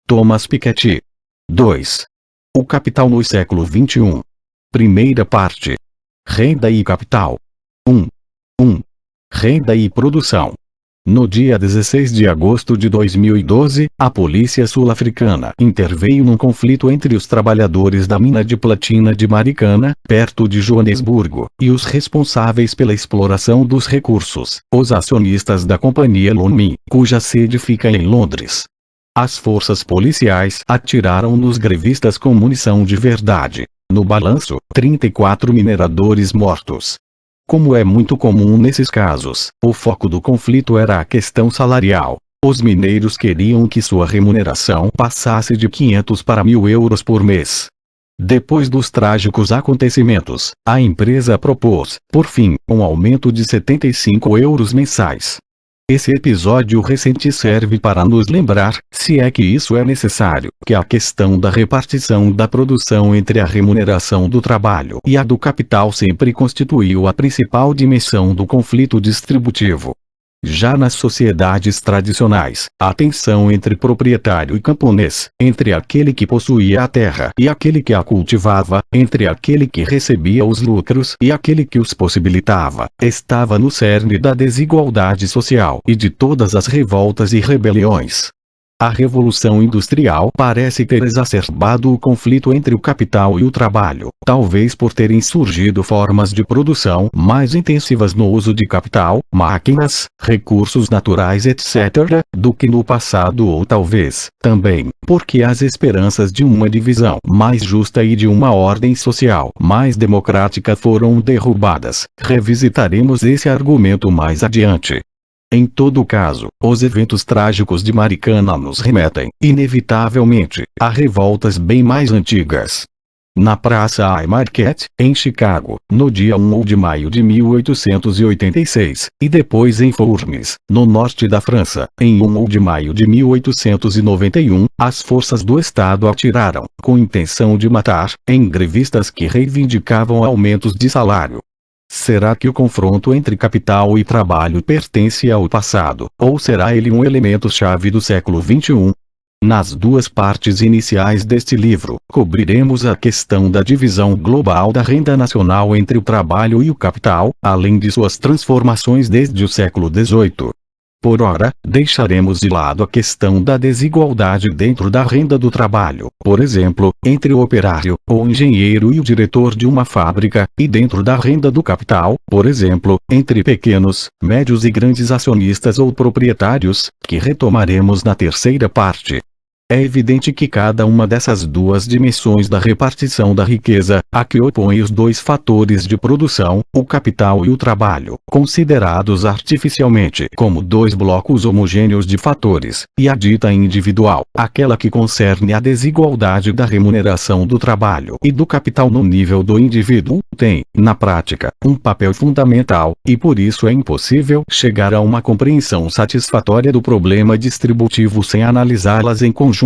Thomas Piketty. 2. O capital no século XXI. Primeira parte. Renda e capital. 1. Renda e produção. No dia 16 de agosto de 2012, a polícia sul-africana interveio num conflito entre os trabalhadores da mina de platina de Marikana, perto de Joanesburgo, e os responsáveis pela exploração dos recursos, os acionistas da companhia Lonmin, cuja sede fica em Londres. As forças policiais atiraram nos grevistas com munição de verdade. No balanço, 34 mineradores mortos. Como é muito comum nesses casos, o foco do conflito era a questão salarial. Os mineiros queriam que sua remuneração passasse de 500 para 1.000 euros por mês. Depois dos trágicos acontecimentos, a empresa propôs, por fim, um aumento de 75 euros mensais. Esse episódio recente serve para nos lembrar, se é que isso é necessário, que a questão da repartição da produção entre a remuneração do trabalho e a do capital sempre constituiu a principal dimensão do conflito distributivo. Já nas sociedades tradicionais, a tensão entre proprietário e camponês, entre aquele que possuía a terra e aquele que a cultivava, entre aquele que recebia os lucros e aquele que os possibilitava, estava no cerne da desigualdade social e de todas as revoltas e rebeliões. A Revolução Industrial parece ter exacerbado o conflito entre o capital e o trabalho, talvez por terem surgido formas de produção mais intensivas no uso de capital, máquinas, recursos naturais etc., do que no passado ou talvez, também, porque as esperanças de uma divisão mais justa e de uma ordem social mais democrática foram derrubadas. Revisitaremos esse argumento mais adiante. Em todo caso, os eventos trágicos de Marikana nos remetem, inevitavelmente, a revoltas bem mais antigas. Na Praça Haymarket, em Chicago, no dia 1 de maio de 1886, e depois em Fournes, no norte da França, em 1 de maio de 1891, as forças do Estado atiraram, com intenção de matar, em grevistas que reivindicavam aumentos de salário. Será que o confronto entre capital e trabalho pertence ao passado, ou será ele um elemento-chave do século XXI? Nas duas partes iniciais deste livro, cobriremos a questão da divisão global da renda nacional entre o trabalho e o capital, além de suas transformações desde o século XVIII. Por ora, deixaremos de lado a questão da desigualdade dentro da renda do trabalho, por exemplo, entre o operário, o engenheiro e o diretor de uma fábrica, e dentro da renda do capital, por exemplo, entre pequenos, médios e grandes acionistas ou proprietários, que retomaremos na terceira parte. É evidente que cada uma dessas duas dimensões da repartição da riqueza, a que opõe os dois fatores de produção, o capital e o trabalho, considerados artificialmente como dois blocos homogêneos de fatores, e a dita individual, aquela que concerne a desigualdade da remuneração do trabalho e do capital no nível do indivíduo, tem, na prática, um papel fundamental, e por isso é impossível chegar a uma compreensão satisfatória do problema distributivo sem analisá-las em conjunto.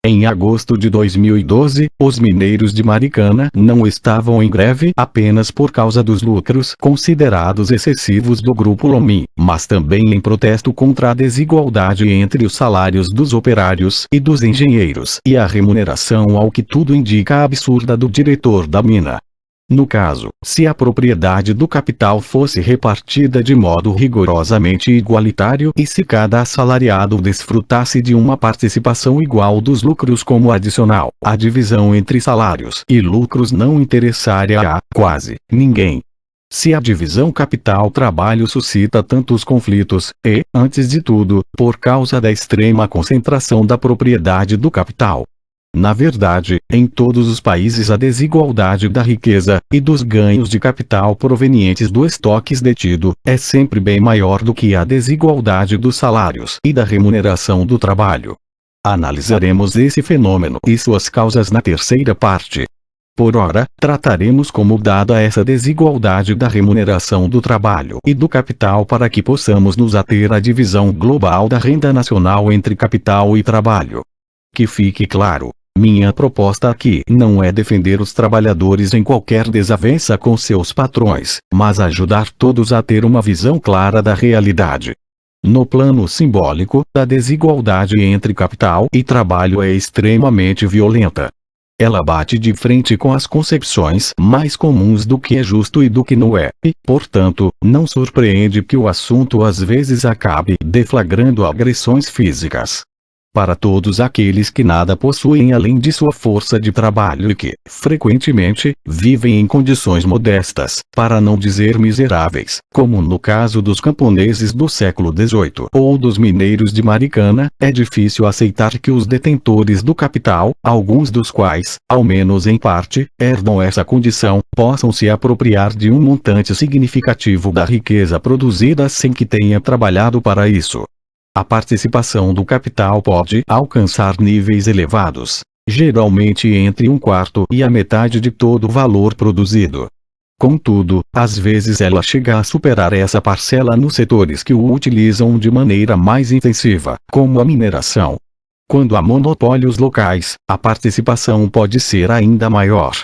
Em agosto de 2012, os mineiros de Marikana não estavam em greve apenas por causa dos lucros considerados excessivos do grupo Lonmin, mas também em protesto contra a desigualdade entre os salários dos operários e dos engenheiros e a remuneração ao que tudo indica absurda do diretor da mina. No caso, se a propriedade do capital fosse repartida de modo rigorosamente igualitário e se cada assalariado desfrutasse de uma participação igual dos lucros como adicional, a divisão entre salários e lucros não interessaria a, quase, ninguém. Se a divisão capital-trabalho suscita tantos conflitos, é, antes de tudo, por causa da extrema concentração da propriedade do capital. Na verdade, em todos os países a desigualdade da riqueza, e dos ganhos de capital provenientes do estoques detido, é sempre bem maior do que a desigualdade dos salários e da remuneração do trabalho. Analisaremos esse fenômeno e suas causas na terceira parte. Por ora, trataremos como dada essa desigualdade da remuneração do trabalho e do capital para que possamos nos ater à divisão global da renda nacional entre capital e trabalho. Que fique claro, minha proposta aqui não é defender os trabalhadores em qualquer desavença com seus patrões, mas ajudar todos a ter uma visão clara da realidade. No plano simbólico, a desigualdade entre capital e trabalho é extremamente violenta. Ela bate de frente com as concepções mais comuns do que é justo e do que não é, e, portanto, não surpreende que o assunto às vezes acabe deflagrando agressões físicas. Para todos aqueles que nada possuem além de sua força de trabalho e que, frequentemente, vivem em condições modestas, para não dizer miseráveis, como no caso dos camponeses do século XVIII ou dos mineiros de Maricana, é difícil aceitar que os detentores do capital, alguns dos quais, ao menos em parte, herdam essa condição, possam se apropriar de um montante significativo da riqueza produzida sem que tenha trabalhado para isso. A participação do capital pode alcançar níveis elevados, geralmente entre 1/4 e a metade de todo o valor produzido. Contudo, às vezes ela chega a superar essa parcela nos setores que o utilizam de maneira mais intensiva, como a mineração. Quando há monopólios locais, a participação pode ser ainda maior.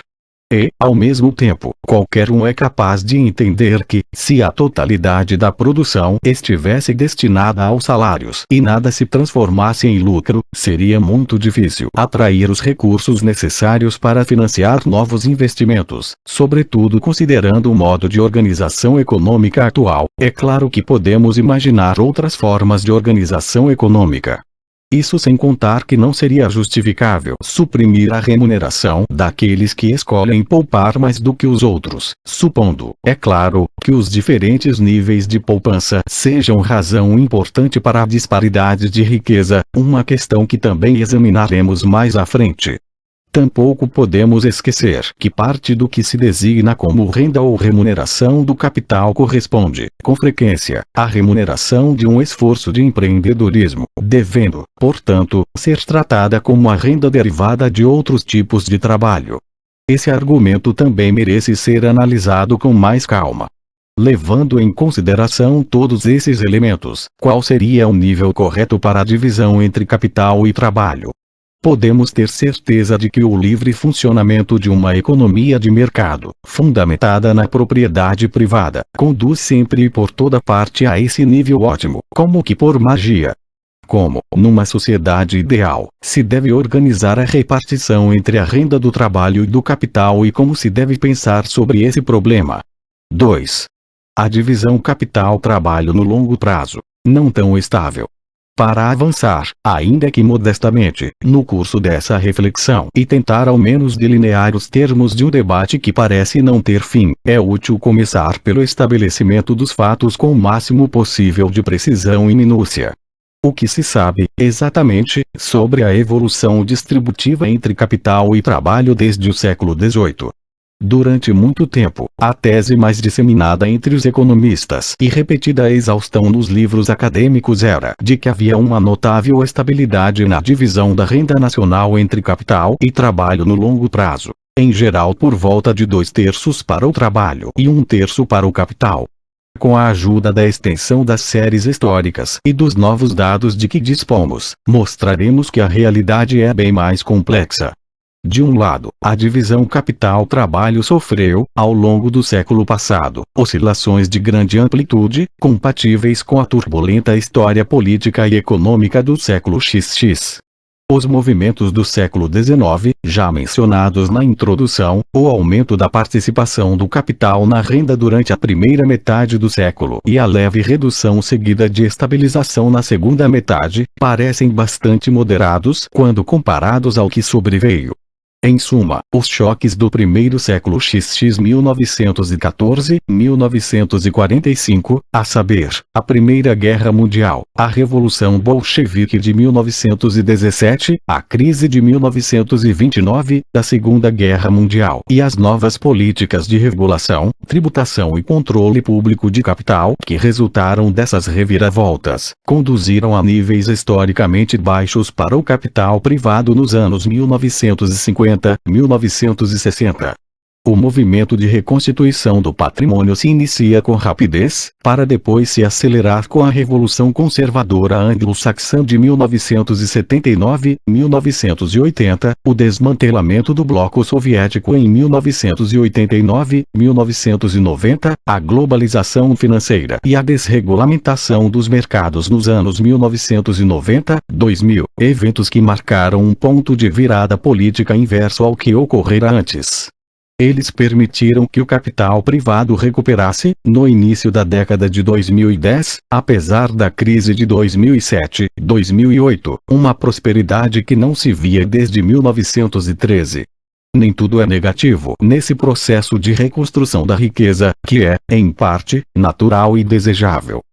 E, ao mesmo tempo, qualquer um é capaz de entender que, se a totalidade da produção estivesse destinada aos salários e nada se transformasse em lucro, seria muito difícil atrair os recursos necessários para financiar novos investimentos, sobretudo considerando o modo de organização econômica atual. É claro que podemos imaginar outras formas de organização econômica. Isso sem contar que não seria justificável suprimir a remuneração daqueles que escolhem poupar mais do que os outros, supondo, é claro, que os diferentes níveis de poupança sejam razão importante para a disparidade de riqueza, uma questão que também examinaremos mais à frente. Tampouco podemos esquecer que parte do que se designa como renda ou remuneração do capital corresponde, com frequência, à remuneração de um esforço de empreendedorismo, devendo, portanto, ser tratada como a renda derivada de outros tipos de trabalho. Esse argumento também merece ser analisado com mais calma. Levando em consideração todos esses elementos, qual seria o nível correto para a divisão entre capital e trabalho? Podemos ter certeza de que o livre funcionamento de uma economia de mercado, fundamentada na propriedade privada, conduz sempre e por toda parte a esse nível ótimo, como que por magia. Como, numa sociedade ideal, se deve organizar a repartição entre a renda do trabalho e do capital e como se deve pensar sobre esse problema. 2. A divisão capital-trabalho no longo prazo, não tão estável. Para avançar, ainda que modestamente, no curso dessa reflexão e tentar ao menos delinear os termos de um debate que parece não ter fim, é útil começar pelo estabelecimento dos fatos com o máximo possível de precisão e minúcia. O que se sabe, exatamente, sobre a evolução distributiva entre capital e trabalho desde o século XVIII? Durante muito tempo, a tese mais disseminada entre os economistas e repetida a exaustão nos livros acadêmicos era de que havia uma notável estabilidade na divisão da renda nacional entre capital e trabalho no longo prazo, em geral por volta de 2/3 para o trabalho e 1/3 para o capital. Com a ajuda da extensão das séries históricas e dos novos dados de que dispomos, mostraremos que a realidade é bem mais complexa. De um lado, a divisão capital-trabalho sofreu, ao longo do século passado, oscilações de grande amplitude, compatíveis com a turbulenta história política e econômica do século XX. Os movimentos do século XIX, já mencionados na introdução, o aumento da participação do capital na renda durante a primeira metade do século e a leve redução seguida de estabilização na segunda metade, parecem bastante moderados quando comparados ao que sobreveio. Em suma, os choques do primeiro século XX 1914-1945, a saber, a Primeira Guerra Mundial, a Revolução Bolchevique de 1917, a crise de 1929, a Segunda Guerra Mundial e as novas políticas de regulação, tributação e controle público de capital que resultaram dessas reviravoltas, conduziram a níveis historicamente baixos para o capital privado nos anos 1950. 1960. O movimento de reconstituição do patrimônio se inicia com rapidez, para depois se acelerar com a Revolução Conservadora Anglo-Saxã de 1979-1980, o desmantelamento do bloco soviético em 1989-1990, a globalização financeira e a desregulamentação dos mercados nos anos 1990-2000, eventos que marcaram um ponto de virada política inverso ao que ocorrera antes. Eles permitiram que o capital privado recuperasse, no início da década de 2010, apesar da crise de 2007-2008, uma prosperidade que não se via desde 1913. Nem tudo é negativo nesse processo de reconstrução da riqueza, que é, em parte, natural e desejável.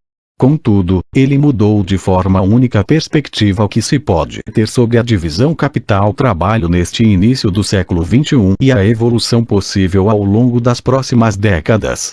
Contudo, ele mudou de forma única a perspectiva que se pode ter sobre a divisão capital-trabalho neste início do século XXI e a evolução possível ao longo das próximas décadas.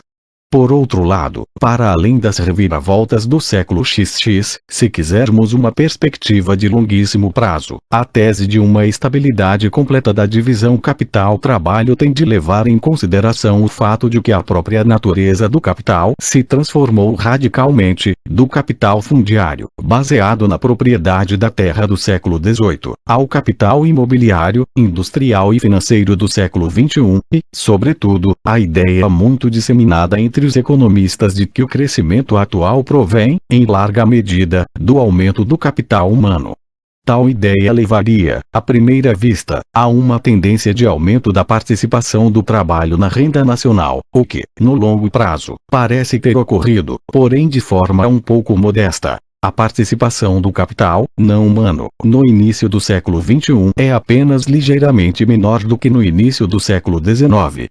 Por outro lado, para além das reviravoltas do século XX, se quisermos uma perspectiva de longuíssimo prazo, a tese de uma estabilidade completa da divisão capital-trabalho tem de levar em consideração o fato de que a própria natureza do capital se transformou radicalmente, do capital fundiário, baseado na propriedade da terra do século XVIII, ao capital imobiliário, industrial e financeiro do século XXI, e, sobretudo, a ideia muito disseminada entre os economistas de que o crescimento atual provém, em larga medida, do aumento do capital humano. Tal ideia levaria, à primeira vista, a uma tendência de aumento da participação do trabalho na renda nacional, o que, no longo prazo, parece ter ocorrido, porém de forma um pouco modesta. A participação do capital, não humano, no início do século XXI é apenas ligeiramente menor do que no início do século XIX.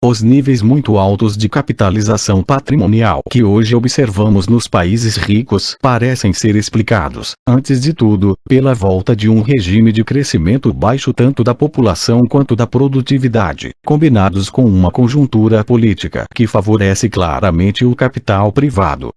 Os níveis muito altos de capitalização patrimonial que hoje observamos nos países ricos parecem ser explicados, antes de tudo, pela volta de um regime de crescimento baixo tanto da população quanto da produtividade, combinados com uma conjuntura política que favorece claramente o capital privado.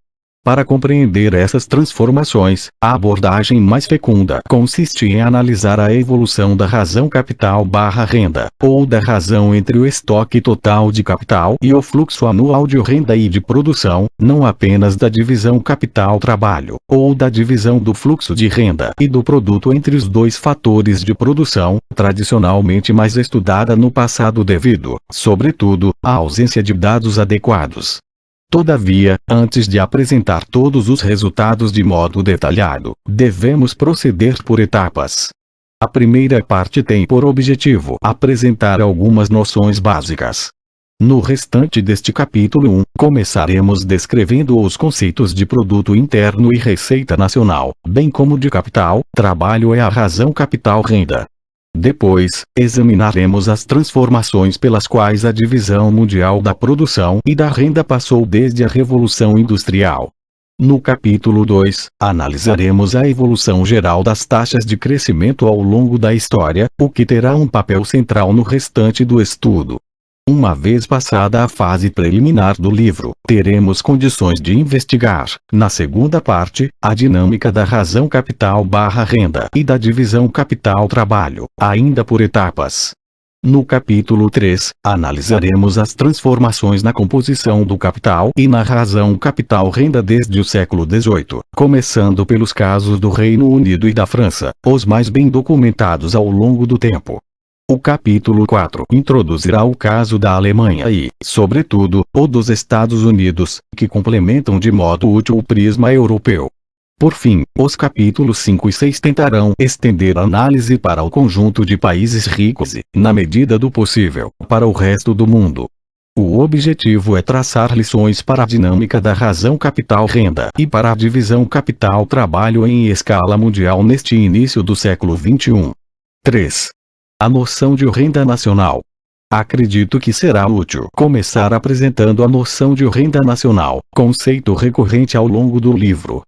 Para compreender essas transformações, a abordagem mais fecunda consiste em analisar a evolução da razão capital/renda, ou da razão entre o estoque total de capital e o fluxo anual de renda e de produção, não apenas da divisão capital-trabalho, ou da divisão do fluxo de renda e do produto entre os dois fatores de produção, tradicionalmente mais estudada no passado devido, sobretudo, à ausência de dados adequados. Todavia, antes de apresentar todos os resultados de modo detalhado, devemos proceder por etapas. A primeira parte tem por objetivo apresentar algumas noções básicas. No restante deste capítulo 1, começaremos descrevendo os conceitos de produto interno e receita nacional, bem como de capital, trabalho e a razão capital-renda. Depois, examinaremos as transformações pelas quais a divisão mundial da produção e da renda passou desde a Revolução Industrial. No capítulo 2, analisaremos a evolução geral das taxas de crescimento ao longo da história, o que terá um papel central no restante do estudo. Uma vez passada a fase preliminar do livro, teremos condições de investigar, na segunda parte, a dinâmica da razão capital/renda e da divisão capital-trabalho, ainda por etapas. No capítulo 3, analisaremos as transformações na composição do capital e na razão capital-renda desde o século XVIII, começando pelos casos do Reino Unido e da França, os mais bem documentados ao longo do tempo. O capítulo 4 introduzirá o caso da Alemanha e, sobretudo, o dos Estados Unidos, que complementam de modo útil o prisma europeu. Por fim, os capítulos 5 e 6 tentarão estender a análise para o conjunto de países ricos e, na medida do possível, para o resto do mundo. O objetivo é traçar lições para a dinâmica da razão capital-renda e para a divisão capital-trabalho em escala mundial neste início do século XXI. 3. A noção de renda nacional. Acredito que será útil começar apresentando a noção de renda nacional, conceito recorrente ao longo do livro.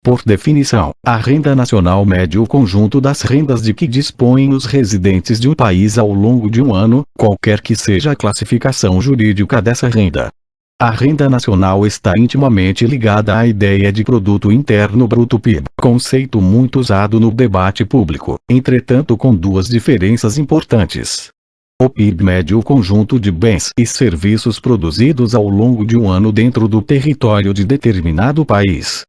Por definição, a renda nacional mede o conjunto das rendas de que dispõem os residentes de um país ao longo de um ano, qualquer que seja a classificação jurídica dessa renda. A renda nacional está intimamente ligada à ideia de produto interno bruto PIB, conceito muito usado no debate público, entretanto com duas diferenças importantes. O PIB mede o conjunto de bens e serviços produzidos ao longo de um ano dentro do território de determinado país.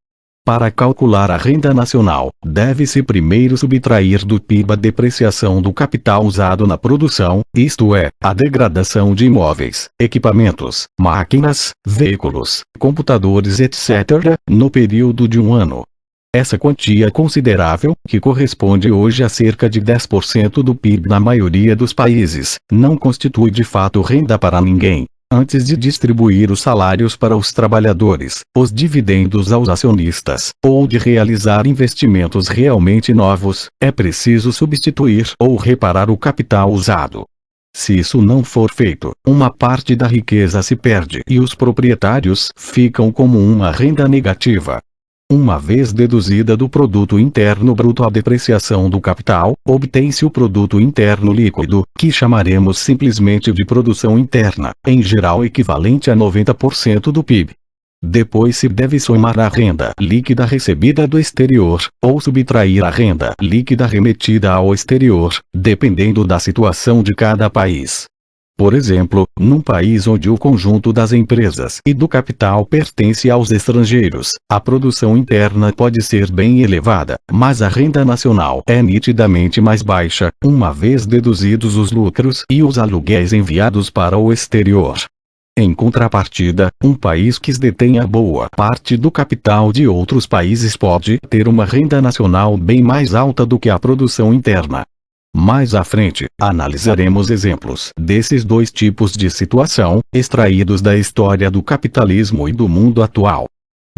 Para calcular a renda nacional, deve-se primeiro subtrair do PIB a depreciação do capital usado na produção, isto é, a degradação de imóveis, equipamentos, máquinas, veículos, computadores etc., no período de um ano. Essa quantia considerável, que corresponde hoje a cerca de 10% do PIB na maioria dos países, não constitui de fato renda para ninguém. Antes de distribuir os salários para os trabalhadores, os dividendos aos acionistas, ou de realizar investimentos realmente novos, é preciso substituir ou reparar o capital usado. Se isso não for feito, uma parte da riqueza se perde e os proprietários ficam como uma renda negativa. Uma vez deduzida do produto interno bruto a depreciação do capital, obtém-se o produto interno líquido, que chamaremos simplesmente de produção interna, em geral equivalente a 90% do PIB. Depois se deve somar a renda líquida recebida do exterior, ou subtrair a renda líquida remetida ao exterior, dependendo da situação de cada país. Por exemplo, num país onde o conjunto das empresas e do capital pertence aos estrangeiros, a produção interna pode ser bem elevada, mas a renda nacional é nitidamente mais baixa, uma vez deduzidos os lucros e os aluguéis enviados para o exterior. Em contrapartida, um país que detenha boa parte do capital de outros países pode ter uma renda nacional bem mais alta do que a produção interna. Mais à frente, analisaremos exemplos desses dois tipos de situação, extraídos da história do capitalismo e do mundo atual.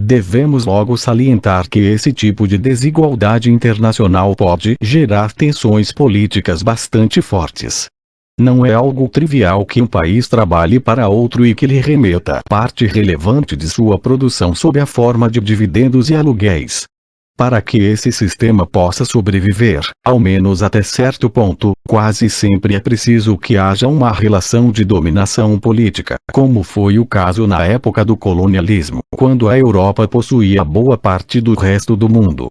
Devemos logo salientar que esse tipo de desigualdade internacional pode gerar tensões políticas bastante fortes. Não é algo trivial que um país trabalhe para outro e que lhe remeta parte relevante de sua produção sob a forma de dividendos e aluguéis. Para que esse sistema possa sobreviver, ao menos até certo ponto, quase sempre é preciso que haja uma relação de dominação política, como foi o caso na época do colonialismo, quando a Europa possuía boa parte do resto do mundo.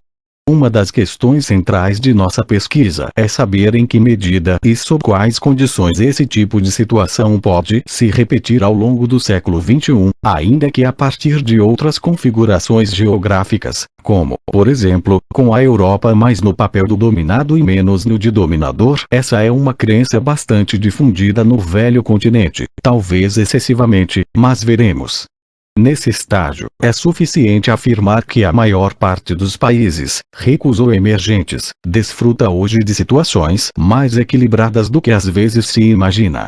Uma das questões centrais de nossa pesquisa é saber em que medida e sob quais condições esse tipo de situação pode se repetir ao longo do século XXI, ainda que a partir de outras configurações geográficas, como, por exemplo, com a Europa mais no papel do dominado e menos no de dominador. Essa é uma crença bastante difundida no velho continente, talvez excessivamente, mas veremos. Nesse estágio, é suficiente afirmar que a maior parte dos países, ricos ou emergentes, desfruta hoje de situações mais equilibradas do que às vezes se imagina.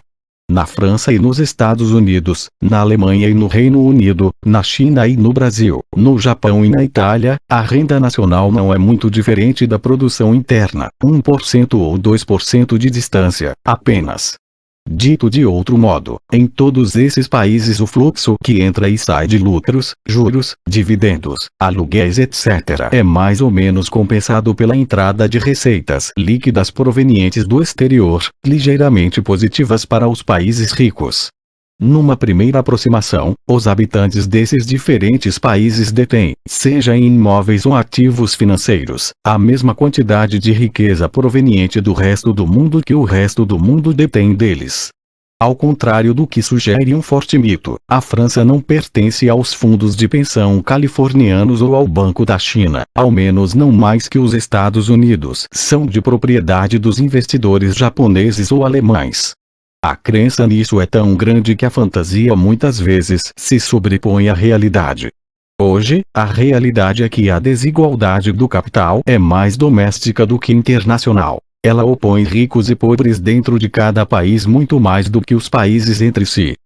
Na França e nos Estados Unidos, na Alemanha e no Reino Unido, na China e no Brasil, no Japão e na Itália, a renda nacional não é muito diferente da produção interna, 1% ou 2% de distância, apenas. Dito de outro modo, em todos esses países o fluxo que entra e sai de lucros, juros, dividendos, aluguéis etc. é mais ou menos compensado pela entrada de receitas líquidas provenientes do exterior, ligeiramente positivas para os países ricos. Numa primeira aproximação, os habitantes desses diferentes países detêm, seja em imóveis ou ativos financeiros, a mesma quantidade de riqueza proveniente do resto do mundo que o resto do mundo detém deles. Ao contrário do que sugere um forte mito, a França não pertence aos fundos de pensão californianos ou ao Banco da China, ao menos não mais que os Estados Unidos são de propriedade dos investidores japoneses ou alemães. A crença nisso é tão grande que a fantasia muitas vezes se sobrepõe à realidade. Hoje, a realidade é que a desigualdade do capital é mais doméstica do que internacional. Ela opõe ricos e pobres dentro de cada país muito mais do que os países entre si.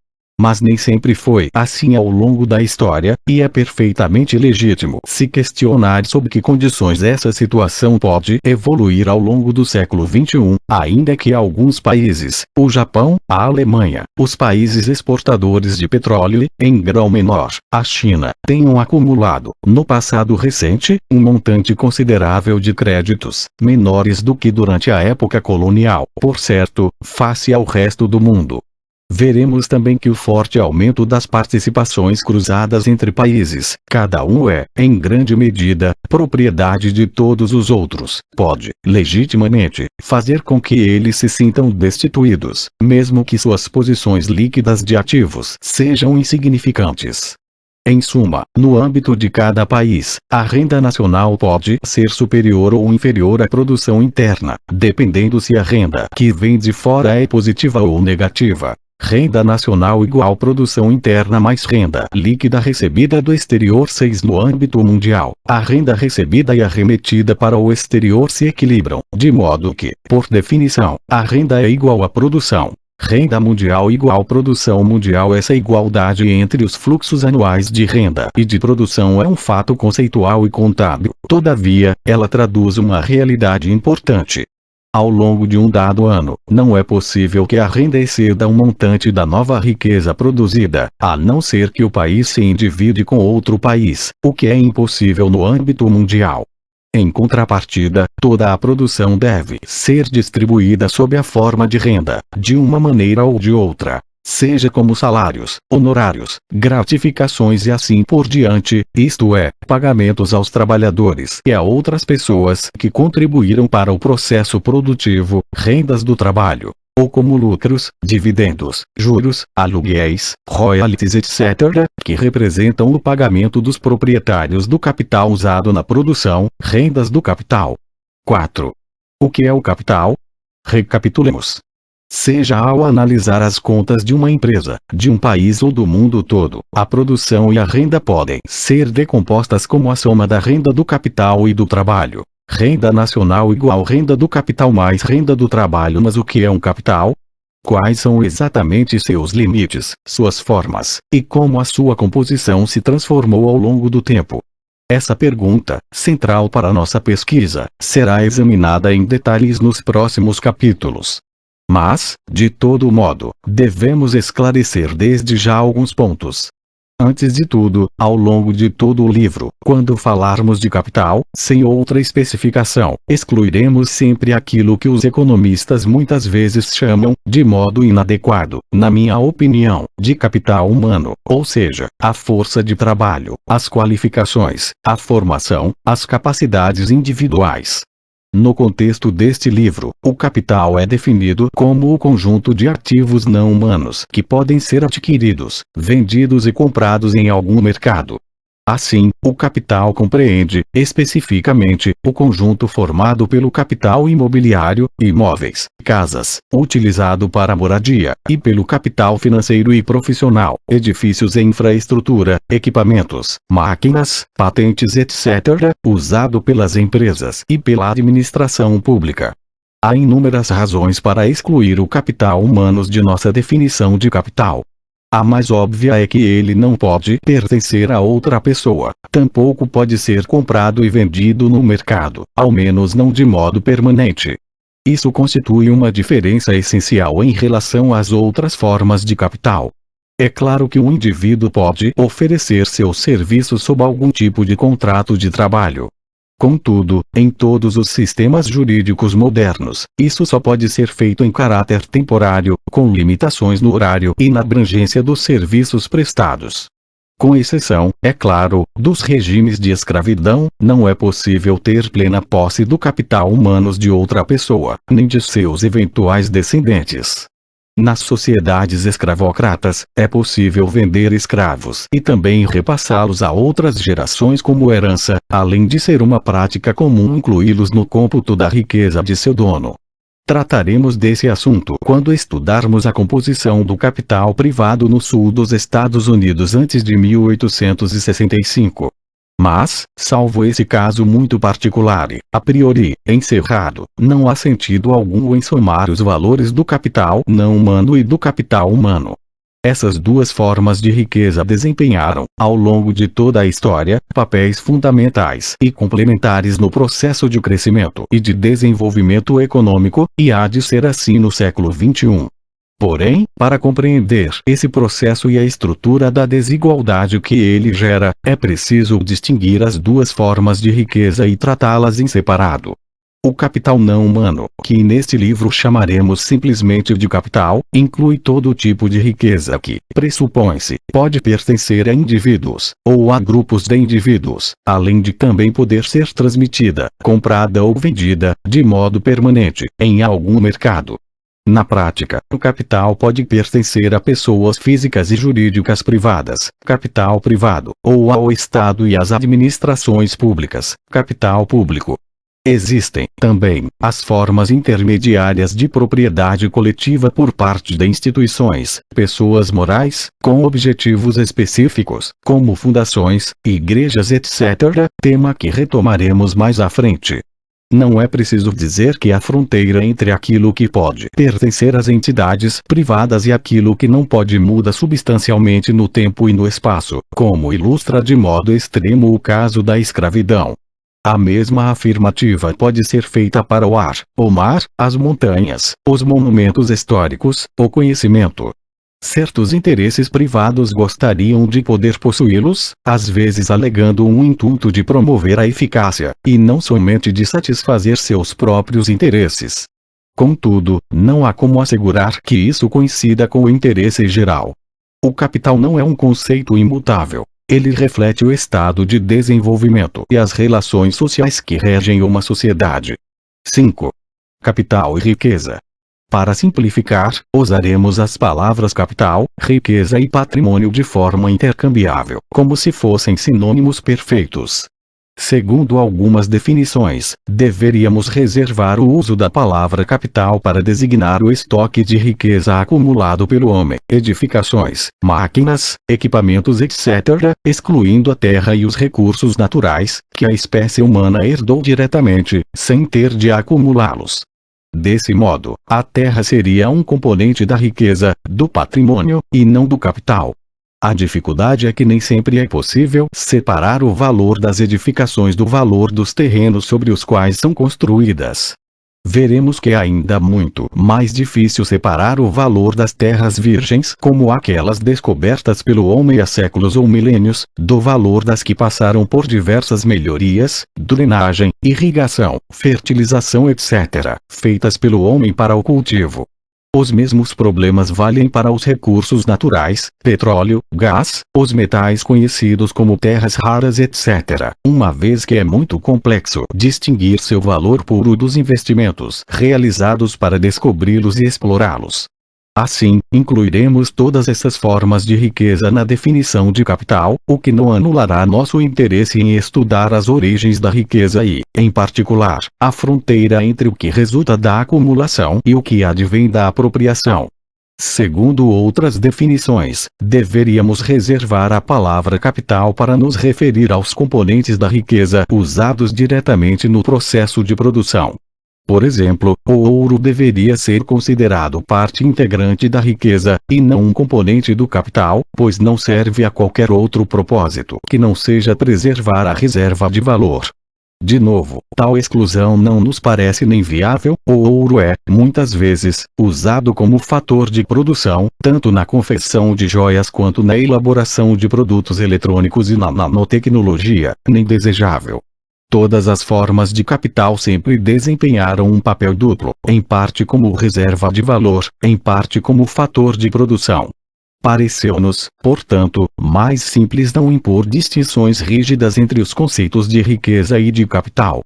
Mas nem sempre foi assim ao longo da história, e é perfeitamente legítimo se questionar sob que condições essa situação pode evoluir ao longo do século XXI, ainda que alguns países, o Japão, a Alemanha, os países exportadores de petróleo, em grau menor, a China, tenham acumulado, no passado recente, um montante considerável de créditos, menores do que durante a época colonial, por certo, face ao resto do mundo. Veremos também que o forte aumento das participações cruzadas entre países, cada um é, em grande medida, propriedade de todos os outros, pode, legitimamente, fazer com que eles se sintam destituídos, mesmo que suas posições líquidas de ativos sejam insignificantes. Em suma, no âmbito de cada país, a renda nacional pode ser superior ou inferior à produção interna, dependendo se a renda que vem de fora é positiva ou negativa. Renda nacional igual produção interna mais renda líquida recebida do exterior. 6. No âmbito mundial, a renda recebida e a remetida para o exterior se equilibram, de modo que, por definição, a renda é igual à produção. Renda mundial igual produção mundial. Essa igualdade entre os fluxos anuais de renda e de produção é um fato conceitual e contábil, todavia, ela traduz uma realidade importante. Ao longo de um dado ano, não é possível que a renda exceda um montante da nova riqueza produzida, a não ser que o país se endivide com outro país, o que é impossível no âmbito mundial. Em contrapartida, toda a produção deve ser distribuída sob a forma de renda, de uma maneira ou de outra, seja como salários, honorários, gratificações e assim por diante, isto é, pagamentos aos trabalhadores e a outras pessoas que contribuíram para o processo produtivo, rendas do trabalho, ou como lucros, dividendos, juros, aluguéis, royalties etc., que representam o pagamento dos proprietários do capital usado na produção, rendas do capital. 4. O que é o capital? Recapitulemos. Seja ao analisar as contas de uma empresa, de um país ou do mundo todo, a produção e a renda podem ser decompostas como a soma da renda do capital e do trabalho. Renda nacional igual renda do capital mais renda do trabalho. Mas o que é um capital? Quais são exatamente seus limites, suas formas, e como a sua composição se transformou ao longo do tempo? Essa pergunta, central para nossa pesquisa, será examinada em detalhes nos próximos capítulos. Mas, de todo modo, devemos esclarecer desde já alguns pontos. Antes de tudo, ao longo de todo o livro, quando falarmos de capital, sem outra especificação, excluiremos sempre aquilo que os economistas muitas vezes chamam, de modo inadequado, na minha opinião, de capital humano, ou seja, a força de trabalho, as qualificações, a formação, as capacidades individuais. No contexto deste livro, o capital é definido como o conjunto de ativos não humanos que podem ser adquiridos, vendidos e comprados em algum mercado. Assim, o capital compreende, especificamente, o conjunto formado pelo capital imobiliário, imóveis, casas, utilizado para moradia, e pelo capital financeiro e profissional, edifícios e infraestrutura, equipamentos, máquinas, patentes etc., usado pelas empresas e pela administração pública. Há inúmeras razões para excluir o capital humano de nossa definição de capital. A mais óbvia é que ele não pode pertencer a outra pessoa, tampouco pode ser comprado e vendido no mercado, ao menos não de modo permanente. Isso constitui uma diferença essencial em relação às outras formas de capital. É claro que um indivíduo pode oferecer seus serviços sob algum tipo de contrato de trabalho. Contudo, em todos os sistemas jurídicos modernos, isso só pode ser feito em caráter temporário, com limitações no horário e na abrangência dos serviços prestados. Com exceção, é claro, dos regimes de escravidão, não é possível ter plena posse do capital humano de outra pessoa, nem de seus eventuais descendentes. Nas sociedades escravocratas, é possível vender escravos e também repassá-los a outras gerações como herança, além de ser uma prática comum incluí-los no cômputo da riqueza de seu dono. Trataremos desse assunto quando estudarmos a composição do capital privado no sul dos Estados Unidos antes de 1865. Mas, salvo esse caso muito particular e, a priori, encerrado, não há sentido algum em somar os valores do capital não humano e do capital humano. Essas duas formas de riqueza desempenharam, ao longo de toda a história, papéis fundamentais e complementares no processo de crescimento e de desenvolvimento econômico, e há de ser assim no século XXI. Porém, para compreender esse processo e a estrutura da desigualdade que ele gera, é preciso distinguir as duas formas de riqueza e tratá-las em separado. O capital não humano, que neste livro chamaremos simplesmente de capital, inclui todo tipo de riqueza que, pressupõe-se, pode pertencer a indivíduos, ou a grupos de indivíduos, além de também poder ser transmitida, comprada ou vendida, de modo permanente, em algum mercado. Na prática, o capital pode pertencer a pessoas físicas e jurídicas privadas, capital privado, ou ao Estado e às administrações públicas, capital público. Existem, também, as formas intermediárias de propriedade coletiva por parte de instituições, pessoas morais, com objetivos específicos, como fundações, igrejas etc., tema que retomaremos mais à frente. Não é preciso dizer que a fronteira entre aquilo que pode pertencer às entidades privadas e aquilo que não pode muda substancialmente no tempo e no espaço, como ilustra de modo extremo o caso da escravidão. A mesma afirmativa pode ser feita para o ar, o mar, as montanhas, os monumentos históricos, o conhecimento. Certos interesses privados gostariam de poder possuí-los, às vezes alegando um intuito de promover a eficácia, e não somente de satisfazer seus próprios interesses. Contudo, não há como assegurar que isso coincida com o interesse geral. O capital não é um conceito imutável. Ele reflete o estado de desenvolvimento e as relações sociais que regem uma sociedade. 5. Capital e riqueza. Para simplificar, usaremos as palavras capital, riqueza e patrimônio de forma intercambiável, como se fossem sinônimos perfeitos. Segundo algumas definições, deveríamos reservar o uso da palavra capital para designar o estoque de riqueza acumulado pelo homem, edificações, máquinas, equipamentos etc., excluindo a terra e os recursos naturais, que a espécie humana herdou diretamente, sem ter de acumulá-los. Desse modo, a terra seria um componente da riqueza, do patrimônio, e não do capital. A dificuldade é que nem sempre é possível separar o valor das edificações do valor dos terrenos sobre os quais são construídas. Veremos que é ainda muito mais difícil separar o valor das terras virgens, como aquelas descobertas pelo homem há séculos ou milênios, do valor das que passaram por diversas melhorias, drenagem, irrigação, fertilização etc., feitas pelo homem para o cultivo. Os mesmos problemas valem para os recursos naturais, petróleo, gás, os metais conhecidos como terras raras etc., uma vez que é muito complexo distinguir seu valor puro dos investimentos realizados para descobri-los e explorá-los. Assim, incluiremos todas essas formas de riqueza na definição de capital, o que não anulará nosso interesse em estudar as origens da riqueza e, em particular, a fronteira entre o que resulta da acumulação e o que advém da apropriação. Segundo outras definições, deveríamos reservar a palavra capital para nos referir aos componentes da riqueza usados diretamente no processo de produção. Por exemplo, o ouro deveria ser considerado parte integrante da riqueza, e não um componente do capital, pois não serve a qualquer outro propósito que não seja preservar a reserva de valor. De novo, tal exclusão não nos parece nem viável. O ouro é, muitas vezes, usado como fator de produção, tanto na confecção de joias quanto na elaboração de produtos eletrônicos e na nanotecnologia, nem desejável. Todas as formas de capital sempre desempenharam um papel duplo, em parte como reserva de valor, em parte como fator de produção. Pareceu-nos, portanto, mais simples não impor distinções rígidas entre os conceitos de riqueza e de capital.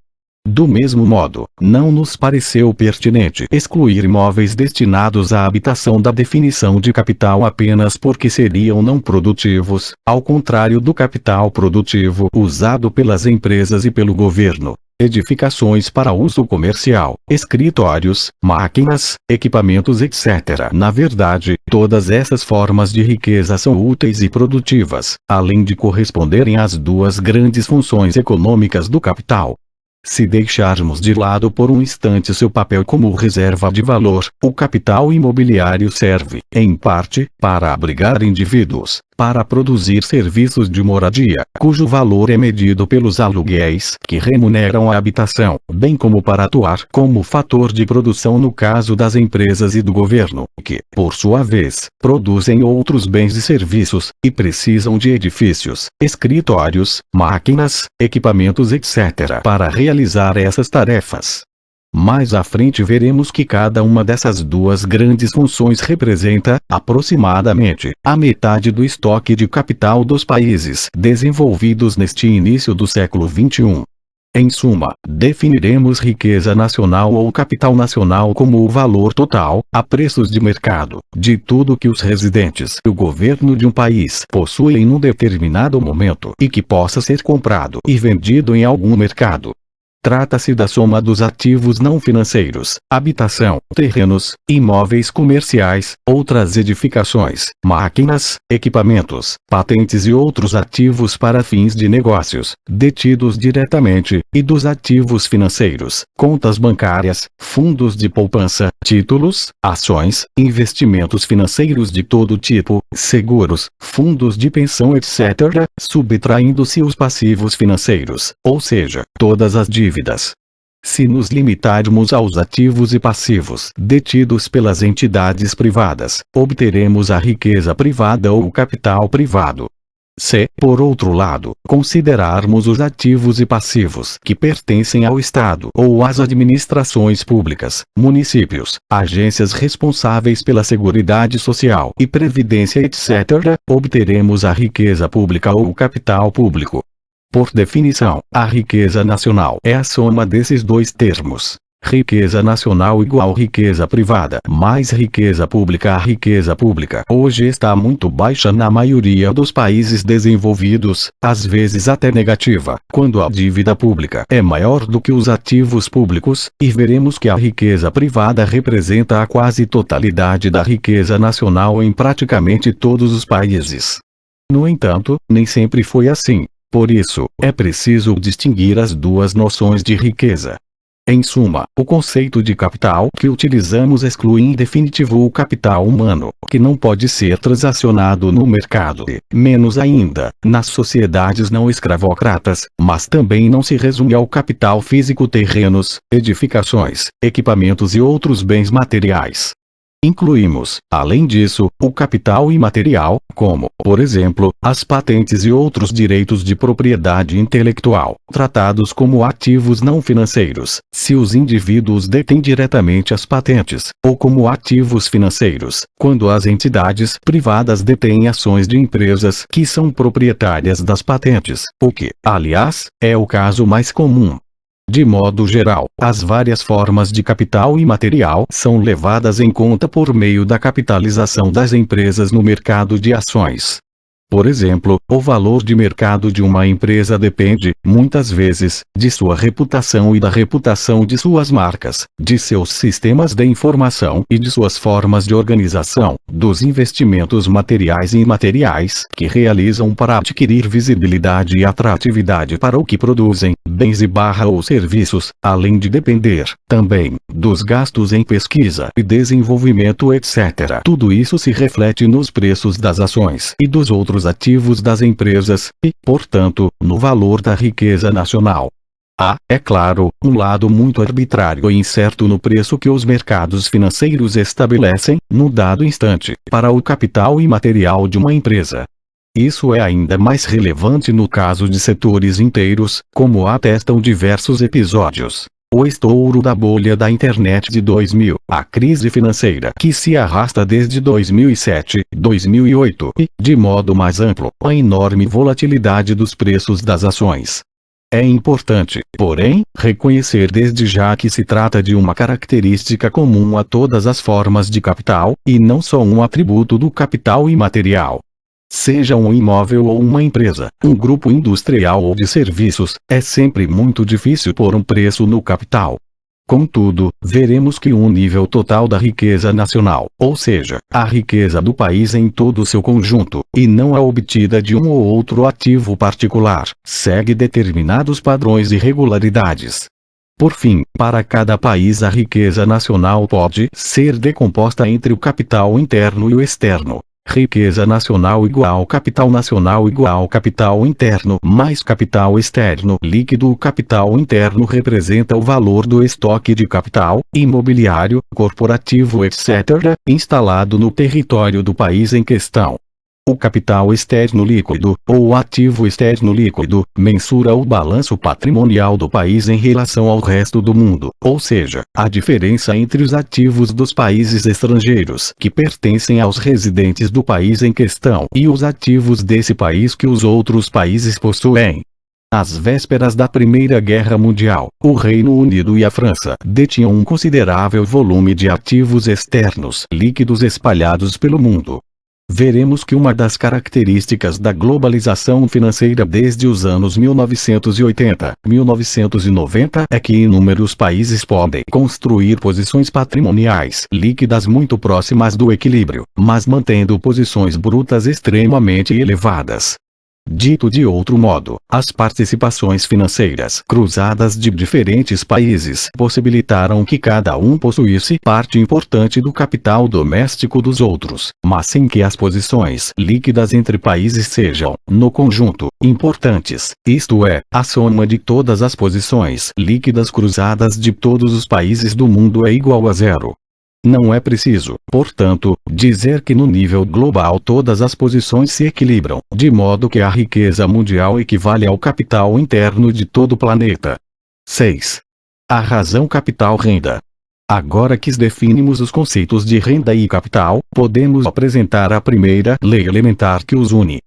Do mesmo modo, não nos pareceu pertinente excluir imóveis destinados à habitação da definição de capital apenas porque seriam não produtivos, ao contrário do capital produtivo usado pelas empresas e pelo governo. Edificações para uso comercial, escritórios, máquinas, equipamentos etc. Na verdade, todas essas formas de riqueza são úteis e produtivas, além de corresponderem às duas grandes funções econômicas do capital. Se deixarmos de lado por um instante seu papel como reserva de valor, o capital imobiliário serve, em parte, para abrigar indivíduos, para produzir serviços de moradia, cujo valor é medido pelos aluguéis que remuneram a habitação, bem como para atuar como fator de produção no caso das empresas e do governo, que, por sua vez, produzem outros bens e serviços, e precisam de edifícios, escritórios, máquinas, equipamentos etc. para realizar essas tarefas. Mais à frente veremos que cada uma dessas duas grandes funções representa, aproximadamente, a metade do estoque de capital dos países desenvolvidos neste início do século XXI. Em suma, definiremos riqueza nacional ou capital nacional como o valor total, a preços de mercado, de tudo que os residentes e o governo de um país possuem em um determinado momento e que possa ser comprado e vendido em algum mercado. Trata-se da soma dos ativos não financeiros, habitação, terrenos, imóveis comerciais, outras edificações, máquinas, equipamentos, patentes e outros ativos para fins de negócios, detidos diretamente, e dos ativos financeiros, contas bancárias, fundos de poupança, títulos, ações, investimentos financeiros de todo tipo, seguros, fundos de pensão etc., subtraindo-se os passivos financeiros, ou seja, todas as dívidas. Se nos limitarmos aos ativos e passivos detidos pelas entidades privadas, obteremos a riqueza privada ou o capital privado. Se, por outro lado, considerarmos os ativos e passivos que pertencem ao Estado ou às administrações públicas, municípios, agências responsáveis pela Seguridade Social e Previdência etc., obteremos a riqueza pública ou o capital público. Por definição, a riqueza nacional é a soma desses dois termos. Riqueza nacional igual riqueza privada mais riqueza pública. A riqueza pública hoje está muito baixa na maioria dos países desenvolvidos, às vezes até negativa, quando a dívida pública é maior do que os ativos públicos, e veremos que a riqueza privada representa a quase totalidade da riqueza nacional em praticamente todos os países. No entanto, nem sempre foi assim. Por isso, é preciso distinguir as duas noções de riqueza. Em suma, o conceito de capital que utilizamos exclui em definitivo o capital humano, que não pode ser transacionado no mercado e, menos ainda, nas sociedades não escravocratas, mas também não se resume ao capital físico, terrenos, edificações, equipamentos e outros bens materiais. Incluímos, além disso, o capital imaterial, como, por exemplo, as patentes e outros direitos de propriedade intelectual, tratados como ativos não financeiros, se os indivíduos detêm diretamente as patentes, ou como ativos financeiros, quando as entidades privadas detêm ações de empresas que são proprietárias das patentes, o que, aliás, é o caso mais comum. De modo geral, as várias formas de capital imaterial são levadas em conta por meio da capitalização das empresas no mercado de ações. Por exemplo, o valor de mercado de uma empresa depende, muitas vezes, de sua reputação e da reputação de suas marcas, de seus sistemas de informação e de suas formas de organização, dos investimentos materiais e imateriais que realizam para adquirir visibilidade e atratividade para o que produzem, bens ou serviços, além de depender, também, dos gastos em pesquisa e desenvolvimento etc. Tudo isso se reflete nos preços das ações e dos outros ativos das empresas, e, portanto, no valor da riqueza nacional. Há, é claro, um lado muito arbitrário e incerto no preço que os mercados financeiros estabelecem, no dado instante, para o capital imaterial de uma empresa. Isso é ainda mais relevante no caso de setores inteiros, como atestam diversos episódios. O estouro da bolha da internet de 2000, a crise financeira que se arrasta desde 2007, 2008 e, de modo mais amplo, a enorme volatilidade dos preços das ações. É importante, porém, reconhecer desde já que se trata de uma característica comum a todas as formas de capital, e não só um atributo do capital imaterial. Seja um imóvel ou uma empresa, um grupo industrial ou de serviços, é sempre muito difícil pôr um preço no capital. Contudo, veremos que o nível total da riqueza nacional, ou seja, a riqueza do país em todo o seu conjunto, e não a obtida de um ou outro ativo particular, segue determinados padrões e regularidades. Por fim, para cada país a riqueza nacional pode ser decomposta entre o capital interno e o externo. Riqueza nacional igual capital interno mais capital externo líquido. O capital interno representa o valor do estoque de capital, imobiliário, corporativo etc., instalado no território do país em questão. O capital externo líquido, ou ativo externo líquido, mensura o balanço patrimonial do país em relação ao resto do mundo, ou seja, a diferença entre os ativos dos países estrangeiros que pertencem aos residentes do país em questão e os ativos desse país que os outros países possuem. Às vésperas da Primeira Guerra Mundial, o Reino Unido e a França detinham um considerável volume de ativos externos líquidos espalhados pelo mundo. Veremos que uma das características da globalização financeira desde os anos 1980, 1990 é que inúmeros países podem construir posições patrimoniais líquidas muito próximas do equilíbrio, mas mantendo posições brutas extremamente elevadas. Dito de outro modo, as participações financeiras cruzadas de diferentes países possibilitaram que cada um possuísse parte importante do capital doméstico dos outros, mas sem que as posições líquidas entre países sejam, no conjunto, importantes, isto é, a soma de todas as posições líquidas cruzadas de todos os países do mundo é igual a zero. Não é preciso, portanto, dizer que no nível global todas as posições se equilibram, de modo que a riqueza mundial equivale ao capital interno de todo o planeta. 6. A razão capital-renda. Agora que definimos os conceitos de renda e capital, podemos apresentar a primeira lei elementar que os une.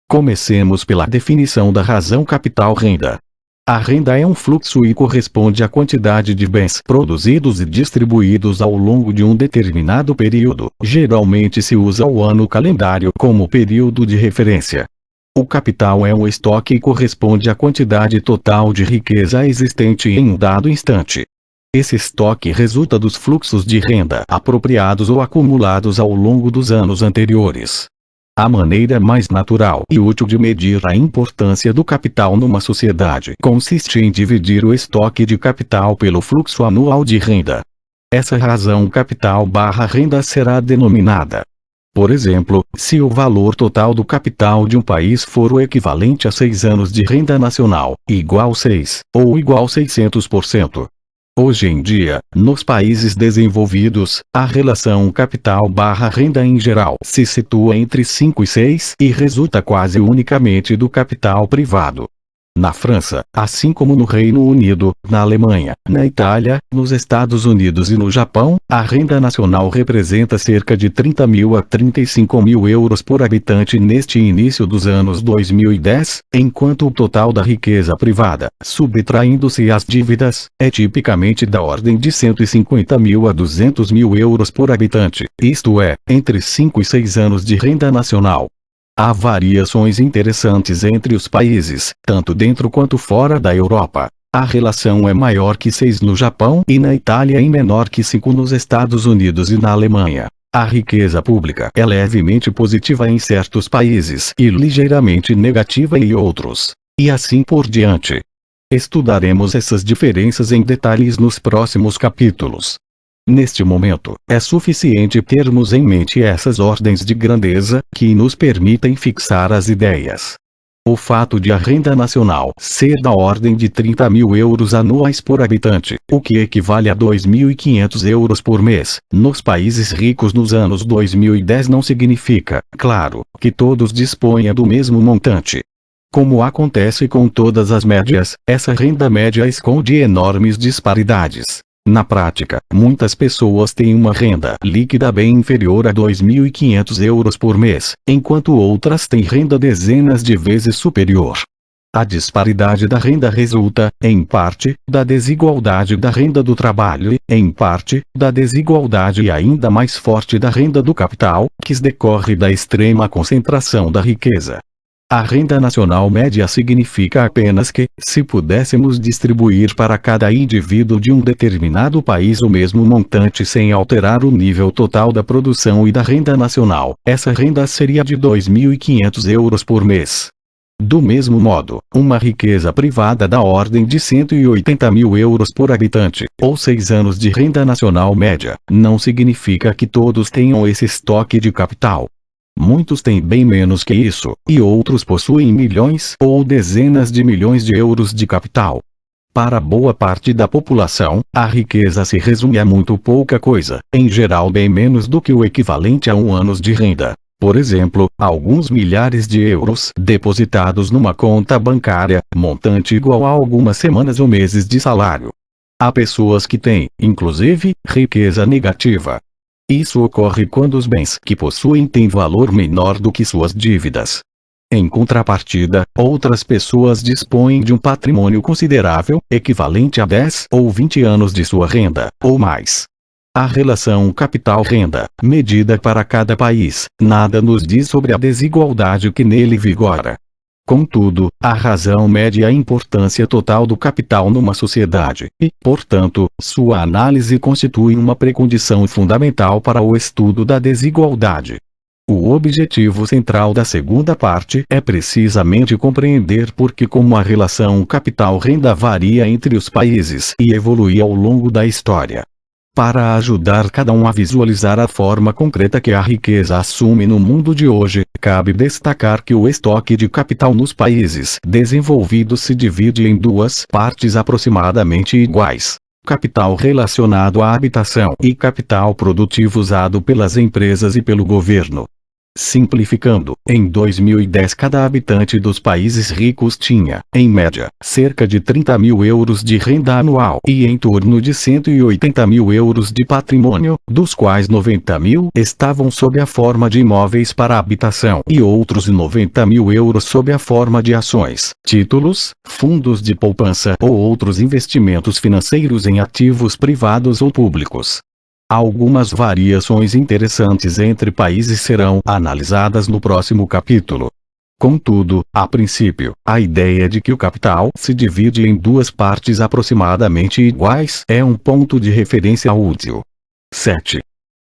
Comecemos pela definição da razão capital-renda. A renda é um fluxo e corresponde à quantidade de bens produzidos e distribuídos ao longo de um determinado período. Geralmente se usa o ano calendário como período de referência. O capital é um estoque e corresponde à quantidade total de riqueza existente em um dado instante. Esse estoque resulta dos fluxos de renda apropriados ou acumulados ao longo dos anos anteriores. A maneira mais natural e útil de medir a importância do capital numa sociedade consiste em dividir o estoque de capital pelo fluxo anual de renda. Essa razão capital/renda será denominada. Por exemplo, se o valor total do capital de um país for o equivalente a 6 anos de renda nacional, igual 6, ou igual 600%. Hoje em dia, nos países desenvolvidos, a relação capital/renda em geral se situa entre 5 e 6 e resulta quase unicamente do capital privado. Na França, assim como no Reino Unido, na Alemanha, na Itália, nos Estados Unidos e no Japão, a renda nacional representa cerca de 30.000 a 35.000 euros por habitante neste início dos anos 2010, enquanto o total da riqueza privada, subtraindo-se as dívidas, é tipicamente da ordem de 150.000 a 200.000 euros por habitante, isto é, entre 5 e 6 anos de renda nacional. Há variações interessantes entre os países, tanto dentro quanto fora da Europa. A relação é maior que 6 no Japão e na Itália e menor que 5 nos Estados Unidos e na Alemanha. A riqueza pública é levemente positiva em certos países e ligeiramente negativa em outros. E assim por diante. Estudaremos essas diferenças em detalhes nos próximos capítulos. Neste momento, é suficiente termos em mente essas ordens de grandeza, que nos permitem fixar as ideias. O fato de a renda nacional ser da ordem de 30.000 euros anuais por habitante, o que equivale a 2.500 euros por mês, nos países ricos nos anos 2010 não significa, claro, que todos disponham do mesmo montante. Como acontece com todas as médias, essa renda média esconde enormes disparidades. Na prática, muitas pessoas têm uma renda líquida bem inferior a 2.500 euros por mês, enquanto outras têm renda dezenas de vezes superior. A disparidade da renda resulta, em parte, da desigualdade da renda do trabalho e, em parte, da desigualdade ainda mais forte da renda do capital, que decorre da extrema concentração da riqueza. A renda nacional média significa apenas que, se pudéssemos distribuir para cada indivíduo de um determinado país o mesmo montante sem alterar o nível total da produção e da renda nacional, essa renda seria de 2.500 euros por mês. Do mesmo modo, uma riqueza privada da ordem de 180.000 euros por habitante, ou 6 anos de renda nacional média, não significa que todos tenham esse estoque de capital. Muitos têm bem menos que isso, e outros possuem milhões ou dezenas de milhões de euros de capital. Para boa parte da população, a riqueza se resume a muito pouca coisa, em geral bem menos do que o equivalente a 1 ano de renda. Por exemplo, alguns milhares de euros depositados numa conta bancária, montante igual a algumas semanas ou meses de salário. Há pessoas que têm, inclusive, riqueza negativa. Isso ocorre quando os bens que possuem têm valor menor do que suas dívidas. Em contrapartida, outras pessoas dispõem de um patrimônio considerável, equivalente a 10 ou 20 anos de sua renda, ou mais. A relação capital-renda, medida para cada país, nada nos diz sobre a desigualdade que nele vigora. Contudo, a razão mede a importância total do capital numa sociedade, e, portanto, sua análise constitui uma precondição fundamental para o estudo da desigualdade. O objetivo central da segunda parte é precisamente compreender por que como a relação capital-renda varia entre os países e evolui ao longo da história. Para ajudar cada um a visualizar a forma concreta que a riqueza assume no mundo de hoje, cabe destacar que o estoque de capital nos países desenvolvidos se divide em duas partes aproximadamente iguais: capital relacionado à habitação e capital produtivo usado pelas empresas e pelo governo. Simplificando, em 2010 cada habitante dos países ricos tinha, em média, cerca de 30 mil euros de renda anual e em torno de 180 mil euros de patrimônio, dos quais 90 mil estavam sob a forma de imóveis para habitação e outros 90 mil euros sob a forma de ações, títulos, fundos de poupança ou outros investimentos financeiros em ativos privados ou públicos. Algumas variações interessantes entre países serão analisadas no próximo capítulo. Contudo, a princípio, a ideia de que o capital se divide em duas partes aproximadamente iguais é um ponto de referência útil. 7.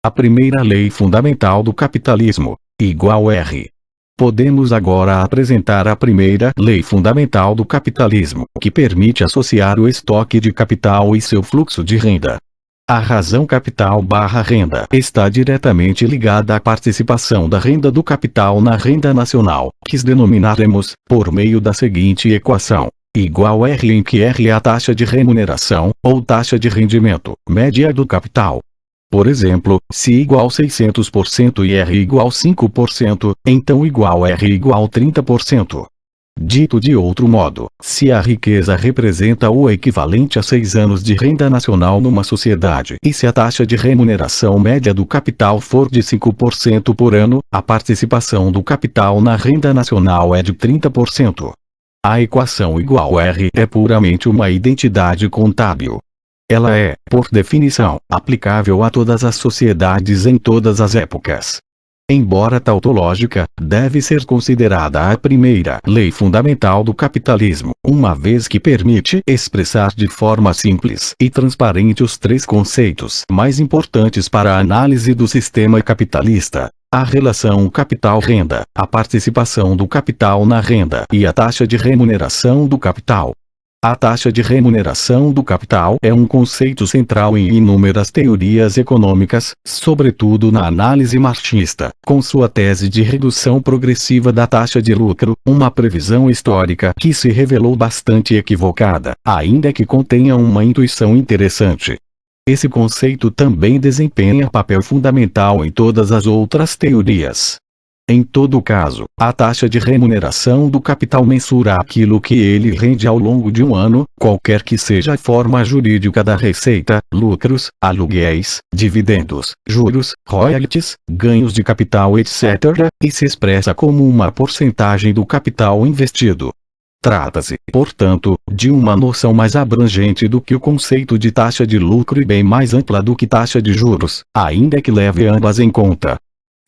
A primeira lei fundamental do capitalismo, igual R. Podemos agora apresentar a primeira lei fundamental do capitalismo, que permite associar o estoque de capital e seu fluxo de renda. A razão capital/renda está diretamente ligada à participação da renda do capital na renda nacional, que denominaremos, por meio da seguinte equação, igual R, em que R é a taxa de remuneração, ou taxa de rendimento, média do capital. Por exemplo, se igual 600% e R igual 5%, então igual R igual 30%. Dito de outro modo, se a riqueza representa o equivalente a 6 anos de renda nacional numa sociedade e se a taxa de remuneração média do capital for de 5% por ano, a participação do capital na renda nacional é de 30%. A equação igual R é puramente uma identidade contábil. Ela é, por definição, aplicável a todas as sociedades em todas as épocas. Embora tautológica, deve ser considerada a primeira lei fundamental do capitalismo, uma vez que permite expressar de forma simples e transparente os três conceitos mais importantes para a análise do sistema capitalista: a relação capital-renda, a participação do capital na renda e a taxa de remuneração do capital. A taxa de remuneração do capital é um conceito central em inúmeras teorias econômicas, sobretudo na análise marxista, com sua tese de redução progressiva da taxa de lucro, uma previsão histórica que se revelou bastante equivocada, ainda que contenha uma intuição interessante. Esse conceito também desempenha papel fundamental em todas as outras teorias. Em todo caso, a taxa de remuneração do capital mensura aquilo que ele rende ao longo de um ano, qualquer que seja a forma jurídica da receita, lucros, aluguéis, dividendos, juros, royalties, ganhos de capital, etc., e se expressa como uma porcentagem do capital investido. Trata-se, portanto, de uma noção mais abrangente do que o conceito de taxa de lucro e bem mais ampla do que taxa de juros, ainda que leve ambas em conta.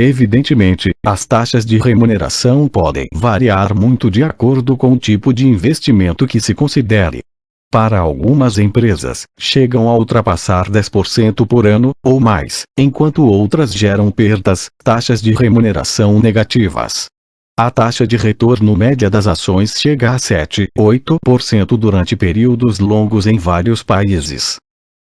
Evidentemente, as taxas de remuneração podem variar muito de acordo com o tipo de investimento que se considere. Para algumas empresas, chegam a ultrapassar 10% por ano, ou mais, enquanto outras geram perdas, taxas de remuneração negativas. A taxa de retorno média das ações chega a 7,8% durante períodos longos em vários países.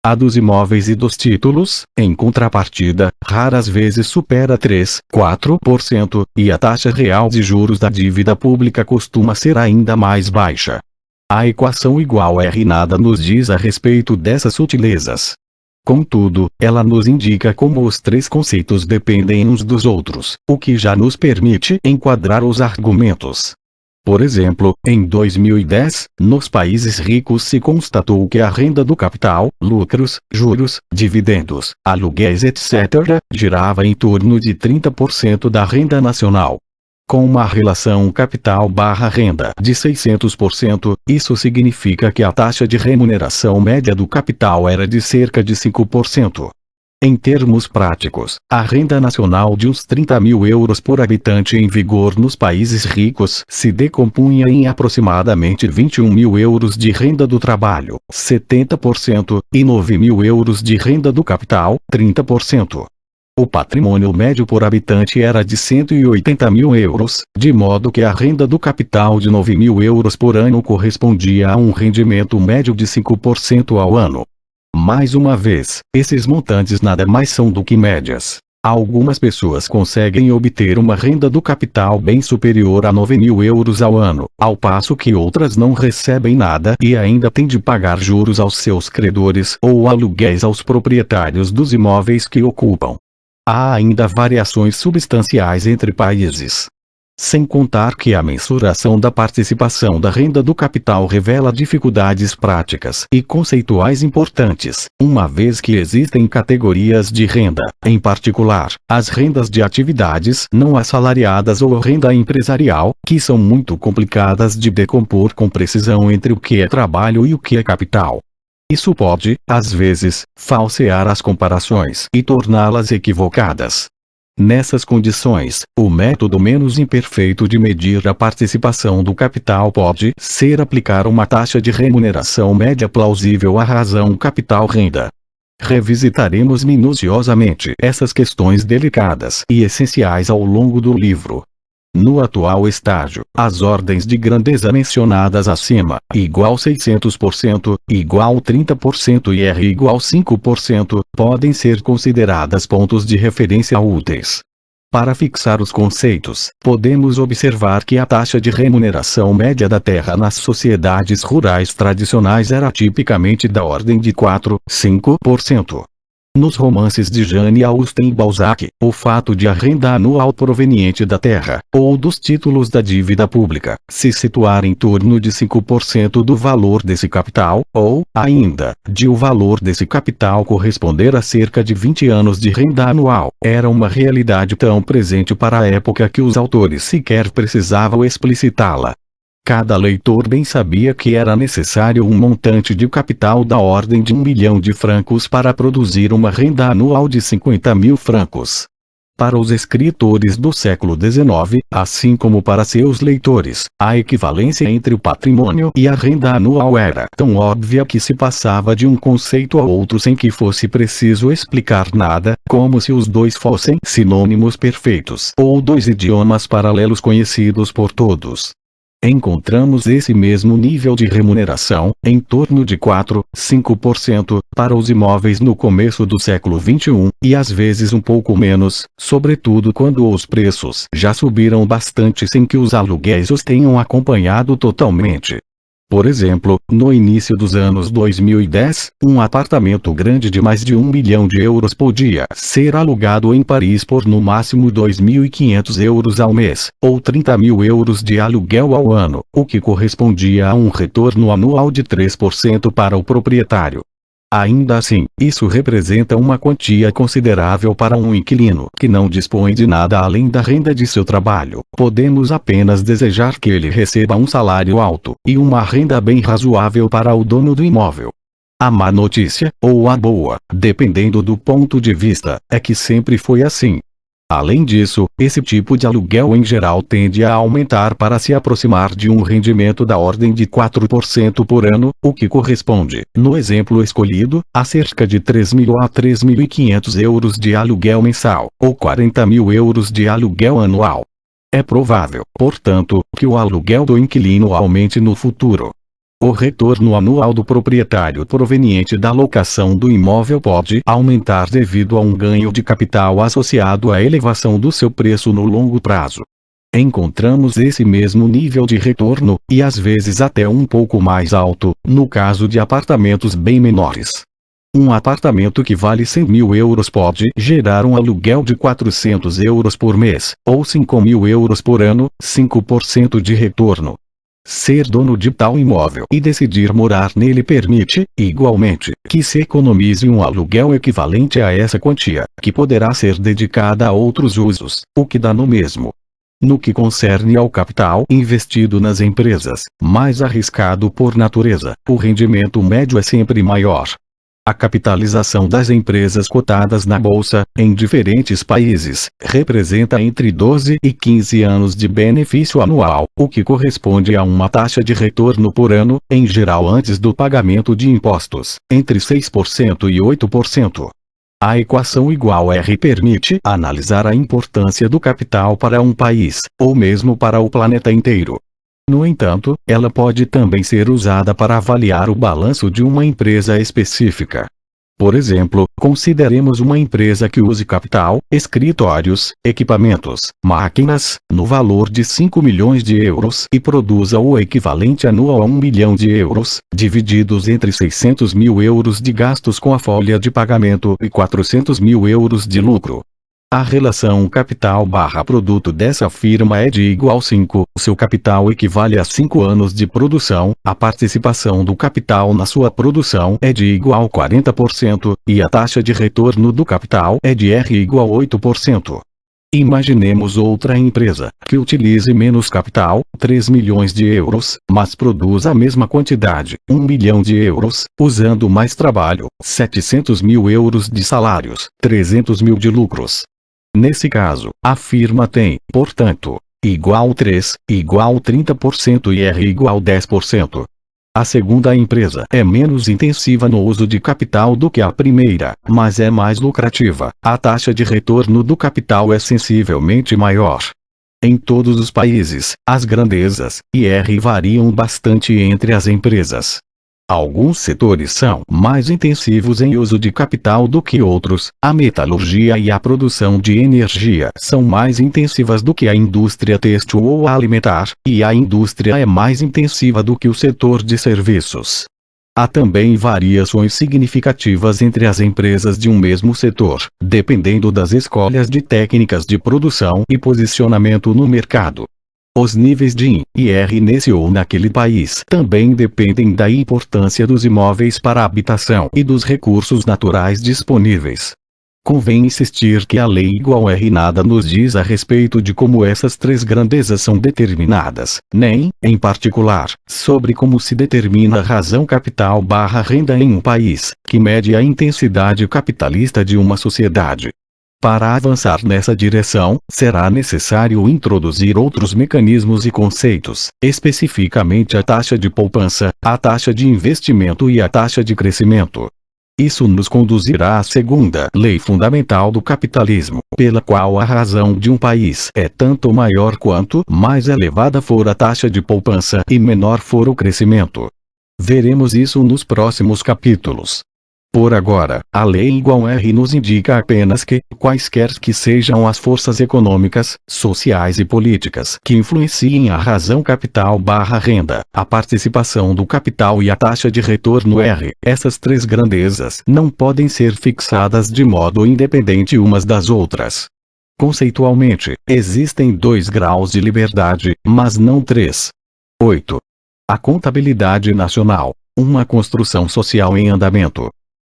A dos imóveis e dos títulos, em contrapartida, raras vezes supera 3,4%, e a taxa real de juros da dívida pública costuma ser ainda mais baixa. A equação igual R nada nos diz a respeito dessas sutilezas. Contudo, ela nos indica como os três conceitos dependem uns dos outros, o que já nos permite enquadrar os argumentos. Por exemplo, em 2010, nos países ricos se constatou que a renda do capital, lucros, juros, dividendos, aluguéis etc., girava em torno de 30% da renda nacional. Com uma relação capital/renda de 600%, isso significa que a taxa de remuneração média do capital era de cerca de 5%. Em termos práticos, a renda nacional de uns 30 mil euros por habitante em vigor nos países ricos se decompunha em aproximadamente 21 mil euros de renda do trabalho, 70%, e 9 mil euros de renda do capital, 30%. O patrimônio médio por habitante era de 180 mil euros, de modo que a renda do capital de 9 mil euros por ano correspondia a um rendimento médio de 5% ao ano. Mais uma vez, esses montantes nada mais são do que médias. Algumas pessoas conseguem obter uma renda do capital bem superior a 9 mil euros ao ano, ao passo que outras não recebem nada e ainda têm de pagar juros aos seus credores ou aluguéis aos proprietários dos imóveis que ocupam. Há ainda variações substanciais entre países. Sem contar que a mensuração da participação da renda do capital revela dificuldades práticas e conceituais importantes, uma vez que existem categorias de renda, em particular, as rendas de atividades não assalariadas ou renda empresarial, que são muito complicadas de decompor com precisão entre o que é trabalho e o que é capital. Isso pode, às vezes, falsear as comparações e torná-las equivocadas. Nessas condições, o método menos imperfeito de medir a participação do capital pode ser aplicar uma taxa de remuneração média plausível à razão capital-renda. Revisitaremos minuciosamente essas questões delicadas e essenciais ao longo do livro. No atual estágio, as ordens de grandeza mencionadas acima, igual 600%, igual 30% e R igual 5%, podem ser consideradas pontos de referência úteis. Para fixar os conceitos, podemos observar que a taxa de remuneração média da terra nas sociedades rurais tradicionais era tipicamente da ordem de 4–5%. Nos romances de Jane Austen e Balzac, o fato de a renda anual proveniente da terra, ou dos títulos da dívida pública, se situar em torno de 5% do valor desse capital, ou, ainda, de o valor desse capital corresponder a cerca de 20 anos de renda anual, era uma realidade tão presente para a época que os autores sequer precisavam explicitá-la. Cada leitor bem sabia que era necessário um montante de capital da ordem de 1 milhão de francos para produzir uma renda anual de 50 mil francos. Para os escritores do século XIX, assim como para seus leitores, a equivalência entre o patrimônio e a renda anual era tão óbvia que se passava de um conceito a outro sem que fosse preciso explicar nada, como se os dois fossem sinônimos perfeitos ou dois idiomas paralelos conhecidos por todos. Encontramos esse mesmo nível de remuneração, em torno de 4–5%, para os imóveis no começo do século XXI, e às vezes um pouco menos, sobretudo quando os preços já subiram bastante sem que os aluguéis os tenham acompanhado totalmente. Por exemplo, no início dos anos 2010, um apartamento grande de mais de 1 milhão de euros podia ser alugado em Paris por no máximo 2.500 euros ao mês, ou 30 mil euros de aluguel ao ano, o que correspondia a um retorno anual de 3% para o proprietário. Ainda assim, isso representa uma quantia considerável para um inquilino que não dispõe de nada além da renda de seu trabalho. Podemos apenas desejar que ele receba um salário alto e uma renda bem razoável para o dono do imóvel. A má notícia, ou a boa, dependendo do ponto de vista, é que sempre foi assim. Além disso, esse tipo de aluguel em geral tende a aumentar para se aproximar de um rendimento da ordem de 4% por ano, o que corresponde, no exemplo escolhido, a cerca de 3.000 a 3.500 euros de aluguel mensal, ou 40 mil euros de aluguel anual. É provável, portanto, que o aluguel do inquilino aumente no futuro. O retorno anual do proprietário proveniente da locação do imóvel pode aumentar devido a um ganho de capital associado à elevação do seu preço no longo prazo. Encontramos esse mesmo nível de retorno, e às vezes até um pouco mais alto, no caso de apartamentos bem menores. Um apartamento que vale 100 mil euros pode gerar um aluguel de 400 euros por mês, ou 5 mil euros por ano, 5% de retorno. Ser dono de tal imóvel e decidir morar nele permite, igualmente, que se economize um aluguel equivalente a essa quantia, que poderá ser dedicada a outros usos, o que dá no mesmo. No que concerne ao capital investido nas empresas, mais arriscado por natureza, o rendimento médio é sempre maior. A capitalização das empresas cotadas na bolsa, em diferentes países, representa entre 12 e 15 anos de benefício anual, o que corresponde a uma taxa de retorno por ano, em geral antes do pagamento de impostos, entre 6% e 8%. A equação igual R permite analisar a importância do capital para um país, ou mesmo para o planeta inteiro. No entanto, ela pode também ser usada para avaliar o balanço de uma empresa específica. Por exemplo, consideremos uma empresa que use capital, escritórios, equipamentos, máquinas, no valor de 5 milhões de euros e produza o equivalente anual a 1 milhão de euros, divididos entre 600 mil euros de gastos com a folha de pagamento e 400 mil euros de lucro. A relação capital/produto dessa firma é de igual 5, seu capital equivale a 5 anos de produção, a participação do capital na sua produção é de igual 40%, e a taxa de retorno do capital é de R igual 8%. Imaginemos outra empresa, que utilize menos capital, 3 milhões de euros, mas produza a mesma quantidade, 1 milhão de euros, usando mais trabalho, 700 mil euros de salários, 300 mil de lucros. Nesse caso, a firma tem, portanto, igual 3, igual 30% e R igual 10%. A segunda empresa é menos intensiva no uso de capital do que a primeira, mas é mais lucrativa. A taxa de retorno do capital é sensivelmente maior. Em todos os países, as grandezas e R variam bastante entre as empresas. Alguns setores são mais intensivos em uso de capital do que outros. A metalurgia e a produção de energia são mais intensivas do que a indústria têxtil ou alimentar, e a indústria é mais intensiva do que o setor de serviços. Há também variações significativas entre as empresas de um mesmo setor, dependendo das escolhas de técnicas de produção e posicionamento no mercado. Os níveis de IN e R nesse ou naquele país também dependem da importância dos imóveis para habitação e dos recursos naturais disponíveis. Convém insistir que a lei igual R nada nos diz a respeito de como essas três grandezas são determinadas, nem, em particular, sobre como se determina a razão capital/renda em um país, que mede a intensidade capitalista de uma sociedade. Para avançar nessa direção, será necessário introduzir outros mecanismos e conceitos, especificamente a taxa de poupança, a taxa de investimento e a taxa de crescimento. Isso nos conduzirá à segunda lei fundamental do capitalismo, pela qual a razão de um país é tanto maior quanto mais elevada for a taxa de poupança e menor for o crescimento. Veremos isso nos próximos capítulos. Por agora, a lei igual R nos indica apenas que, quaisquer que sejam as forças econômicas, sociais e políticas que influenciem a razão capital/renda, a participação do capital e a taxa de retorno R, essas três grandezas não podem ser fixadas de modo independente umas das outras. Conceitualmente, existem 2 graus de liberdade, mas não 3. 8. A contabilidade nacional, uma construção social em andamento.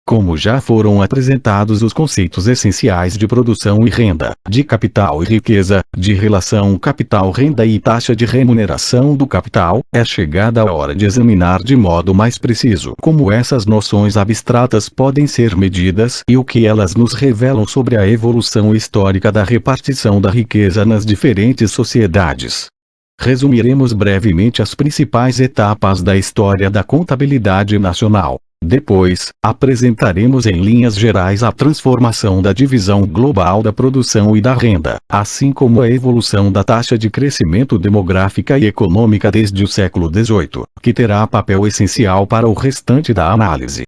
Como já foram apresentados os conceitos essenciais de produção e renda, de capital e riqueza, de relação capital-renda e taxa de remuneração do capital, é chegada a hora de examinar de modo mais preciso como essas noções abstratas podem ser medidas e o que elas nos revelam sobre a evolução histórica da repartição da riqueza nas diferentes sociedades. Resumiremos brevemente as principais etapas da história da contabilidade nacional. Depois, apresentaremos em linhas gerais a transformação da divisão global da produção e da renda, assim como a evolução da taxa de crescimento demográfica e econômica desde o século XVIII, que terá papel essencial para o restante da análise.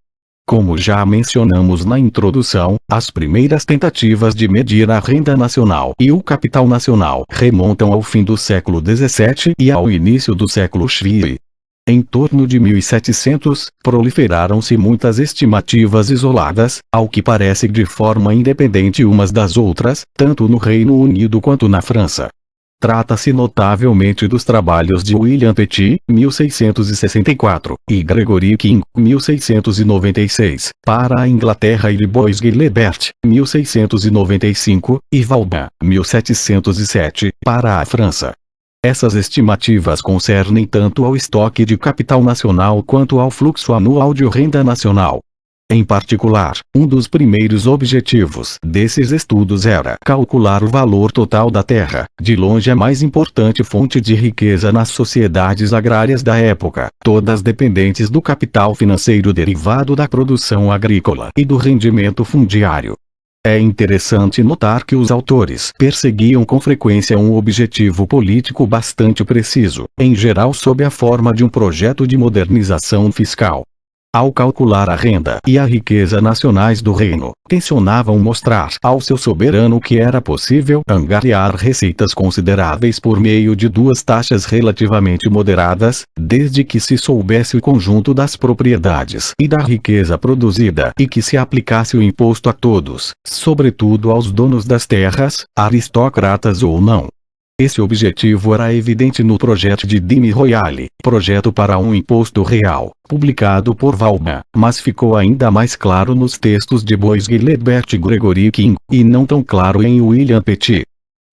Como já mencionamos na introdução, as primeiras tentativas de medir a renda nacional e o capital nacional remontam ao fim do século XVII e ao início do século XX. Em torno de 1700, proliferaram-se muitas estimativas isoladas, ao que parece de forma independente umas das outras, tanto no Reino Unido quanto na França. Trata-se notavelmente dos trabalhos de William Petit, 1664, e Gregory King, 1696, para a Inglaterra e de Bois Guilbert, 1695, e Vauban, 1707, para a França. Essas estimativas concernem tanto ao estoque de capital nacional quanto ao fluxo anual de renda nacional. Em particular, um dos primeiros objetivos desses estudos era calcular o valor total da terra, de longe a mais importante fonte de riqueza nas sociedades agrárias da época, todas dependentes do capital financeiro derivado da produção agrícola e do rendimento fundiário. É interessante notar que os autores perseguiam com frequência um objetivo político bastante preciso, em geral sob a forma de um projeto de modernização fiscal. Ao calcular a renda e a riqueza nacionais do reino, tensionavam mostrar ao seu soberano que era possível angariar receitas consideráveis por meio de duas taxas relativamente moderadas, desde que se soubesse o conjunto das propriedades e da riqueza produzida e que se aplicasse o imposto a todos, sobretudo aos donos das terras, aristocratas ou não. Esse objetivo era evidente no projeto de Dime Royale, projeto para um imposto real, publicado por Vauban, mas ficou ainda mais claro nos textos de Bois Guilbert e Gregory King, e não tão claro em William Petit.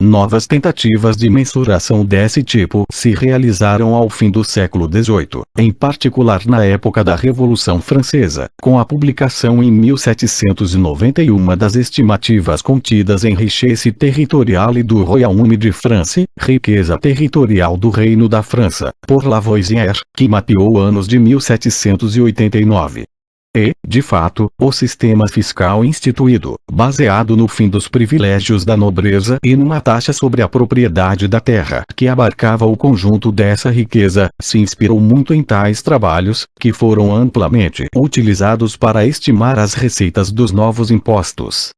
Novas tentativas de mensuração desse tipo se realizaram ao fim do século XVIII, em particular na época da Revolução Francesa, com a publicação em 1791 das estimativas contidas em Richesse territoriale du Royaume de France, riqueza territorial do Reino da França, por Lavoisier, que mapeou anos de 1789. E, de fato, o sistema fiscal instituído, baseado no fim dos privilégios da nobreza e numa taxa sobre a propriedade da terra que abarcava o conjunto dessa riqueza, se inspirou muito em tais trabalhos, que foram amplamente utilizados para estimar as receitas dos novos impostos.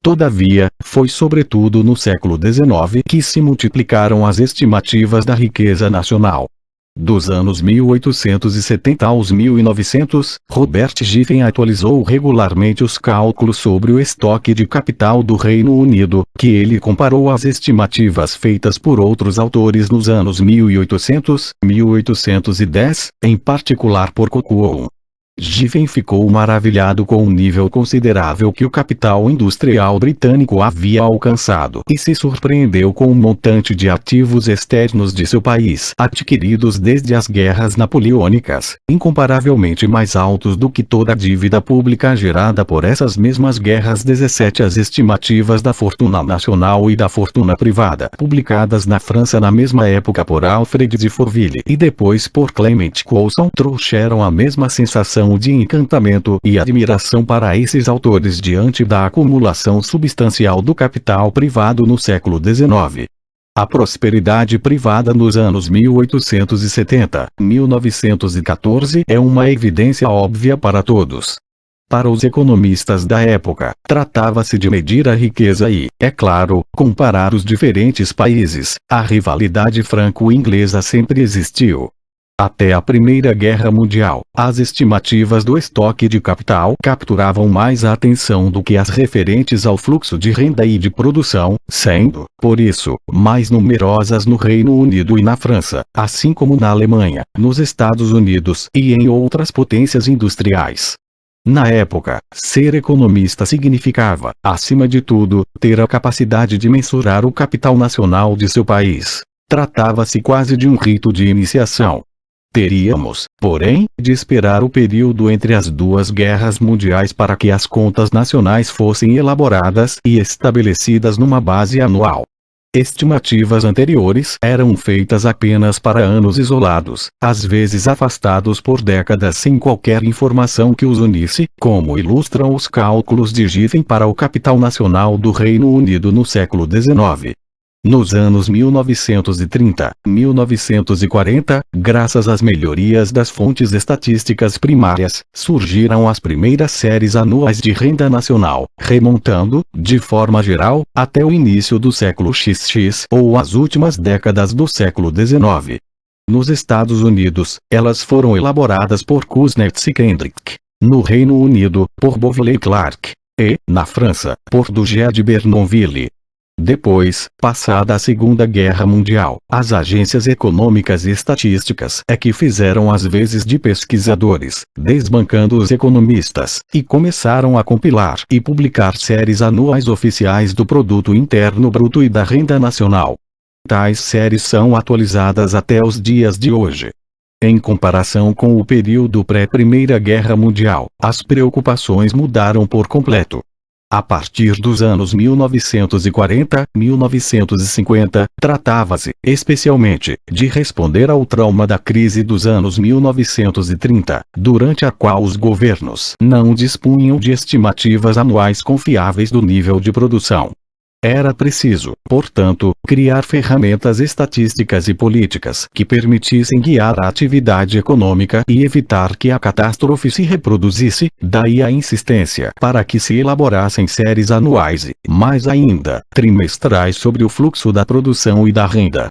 Todavia, foi sobretudo no século XIX que se multiplicaram as estimativas da riqueza nacional. Dos anos 1870 aos 1900, Robert Giffen atualizou regularmente os cálculos sobre o estoque de capital do Reino Unido, que ele comparou às estimativas feitas por outros autores nos anos 1800, 1810, em particular por Cockwood. Giffen ficou maravilhado com o nível considerável que o capital industrial britânico havia alcançado e se surpreendeu com o montante de ativos externos de seu país adquiridos desde as guerras napoleônicas, incomparavelmente mais altos do que toda a dívida pública gerada por essas mesmas guerras. 17 As estimativas da fortuna nacional e da fortuna privada, publicadas na França na mesma época por Alfred de Fourville e depois por Clement Coulson, trouxeram a mesma sensação de encantamento e admiração para esses autores diante da acumulação substancial do capital privado no século XIX. A prosperidade privada nos anos 1870, 1914 é uma evidência óbvia para todos. Para os economistas da época, tratava-se de medir a riqueza e, é claro, comparar os diferentes países. A rivalidade franco-inglesa sempre existiu. Até a Primeira Guerra Mundial, as estimativas do estoque de capital capturavam mais a atenção do que as referentes ao fluxo de renda e de produção, sendo, por isso, mais numerosas no Reino Unido e na França, assim como na Alemanha, nos Estados Unidos e em outras potências industriais. Na época, ser economista significava, acima de tudo, ter a capacidade de mensurar o capital nacional de seu país. Tratava-se quase de um rito de iniciação. Teríamos, porém, de esperar o período entre as duas guerras mundiais para que as contas nacionais fossem elaboradas e estabelecidas numa base anual. Estimativas anteriores eram feitas apenas para anos isolados, às vezes afastados por décadas sem qualquer informação que os unisse, como ilustram os cálculos de Giffen para o capital nacional do Reino Unido no século XIX. Nos anos 1930, 1940, graças às melhorias das fontes estatísticas primárias, surgiram as primeiras séries anuais de renda nacional, remontando, de forma geral, até o início do século XX ou as últimas décadas do século XIX. Nos Estados Unidos, elas foram elaboradas por Kuznets e Kendrick. No Reino Unido, por Bovley Clark. E, na França, por Duguet de Bernonville. Depois, passada a Segunda Guerra Mundial, as agências econômicas e estatísticas é que fizeram as vezes de pesquisadores, desbancando os economistas, e começaram a compilar e publicar séries anuais oficiais do Produto Interno Bruto e da Renda Nacional. Tais séries são atualizadas até os dias de hoje. Em comparação com o período pré-Primeira Guerra Mundial, as preocupações mudaram por completo. A partir dos anos 1940, 1950, tratava-se, especialmente, de responder ao trauma da crise dos anos 1930, durante a qual os governos não dispunham de estimativas anuais confiáveis do nível de produção. Era preciso, portanto, criar ferramentas estatísticas e políticas que permitissem guiar a atividade econômica e evitar que a catástrofe se reproduzisse, daí a insistência para que se elaborassem séries anuais e, mais ainda, trimestrais sobre o fluxo da produção e da renda.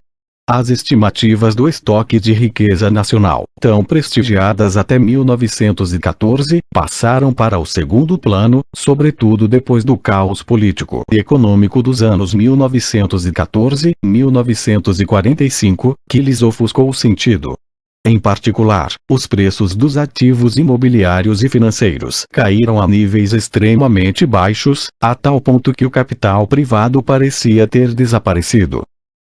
As estimativas do estoque de riqueza nacional, tão prestigiadas até 1914, passaram para o segundo plano, sobretudo depois do caos político e econômico dos anos 1914, 1945, que lhes ofuscou o sentido. Em particular, os preços dos ativos imobiliários e financeiros caíram a níveis extremamente baixos, a tal ponto que o capital privado parecia ter desaparecido.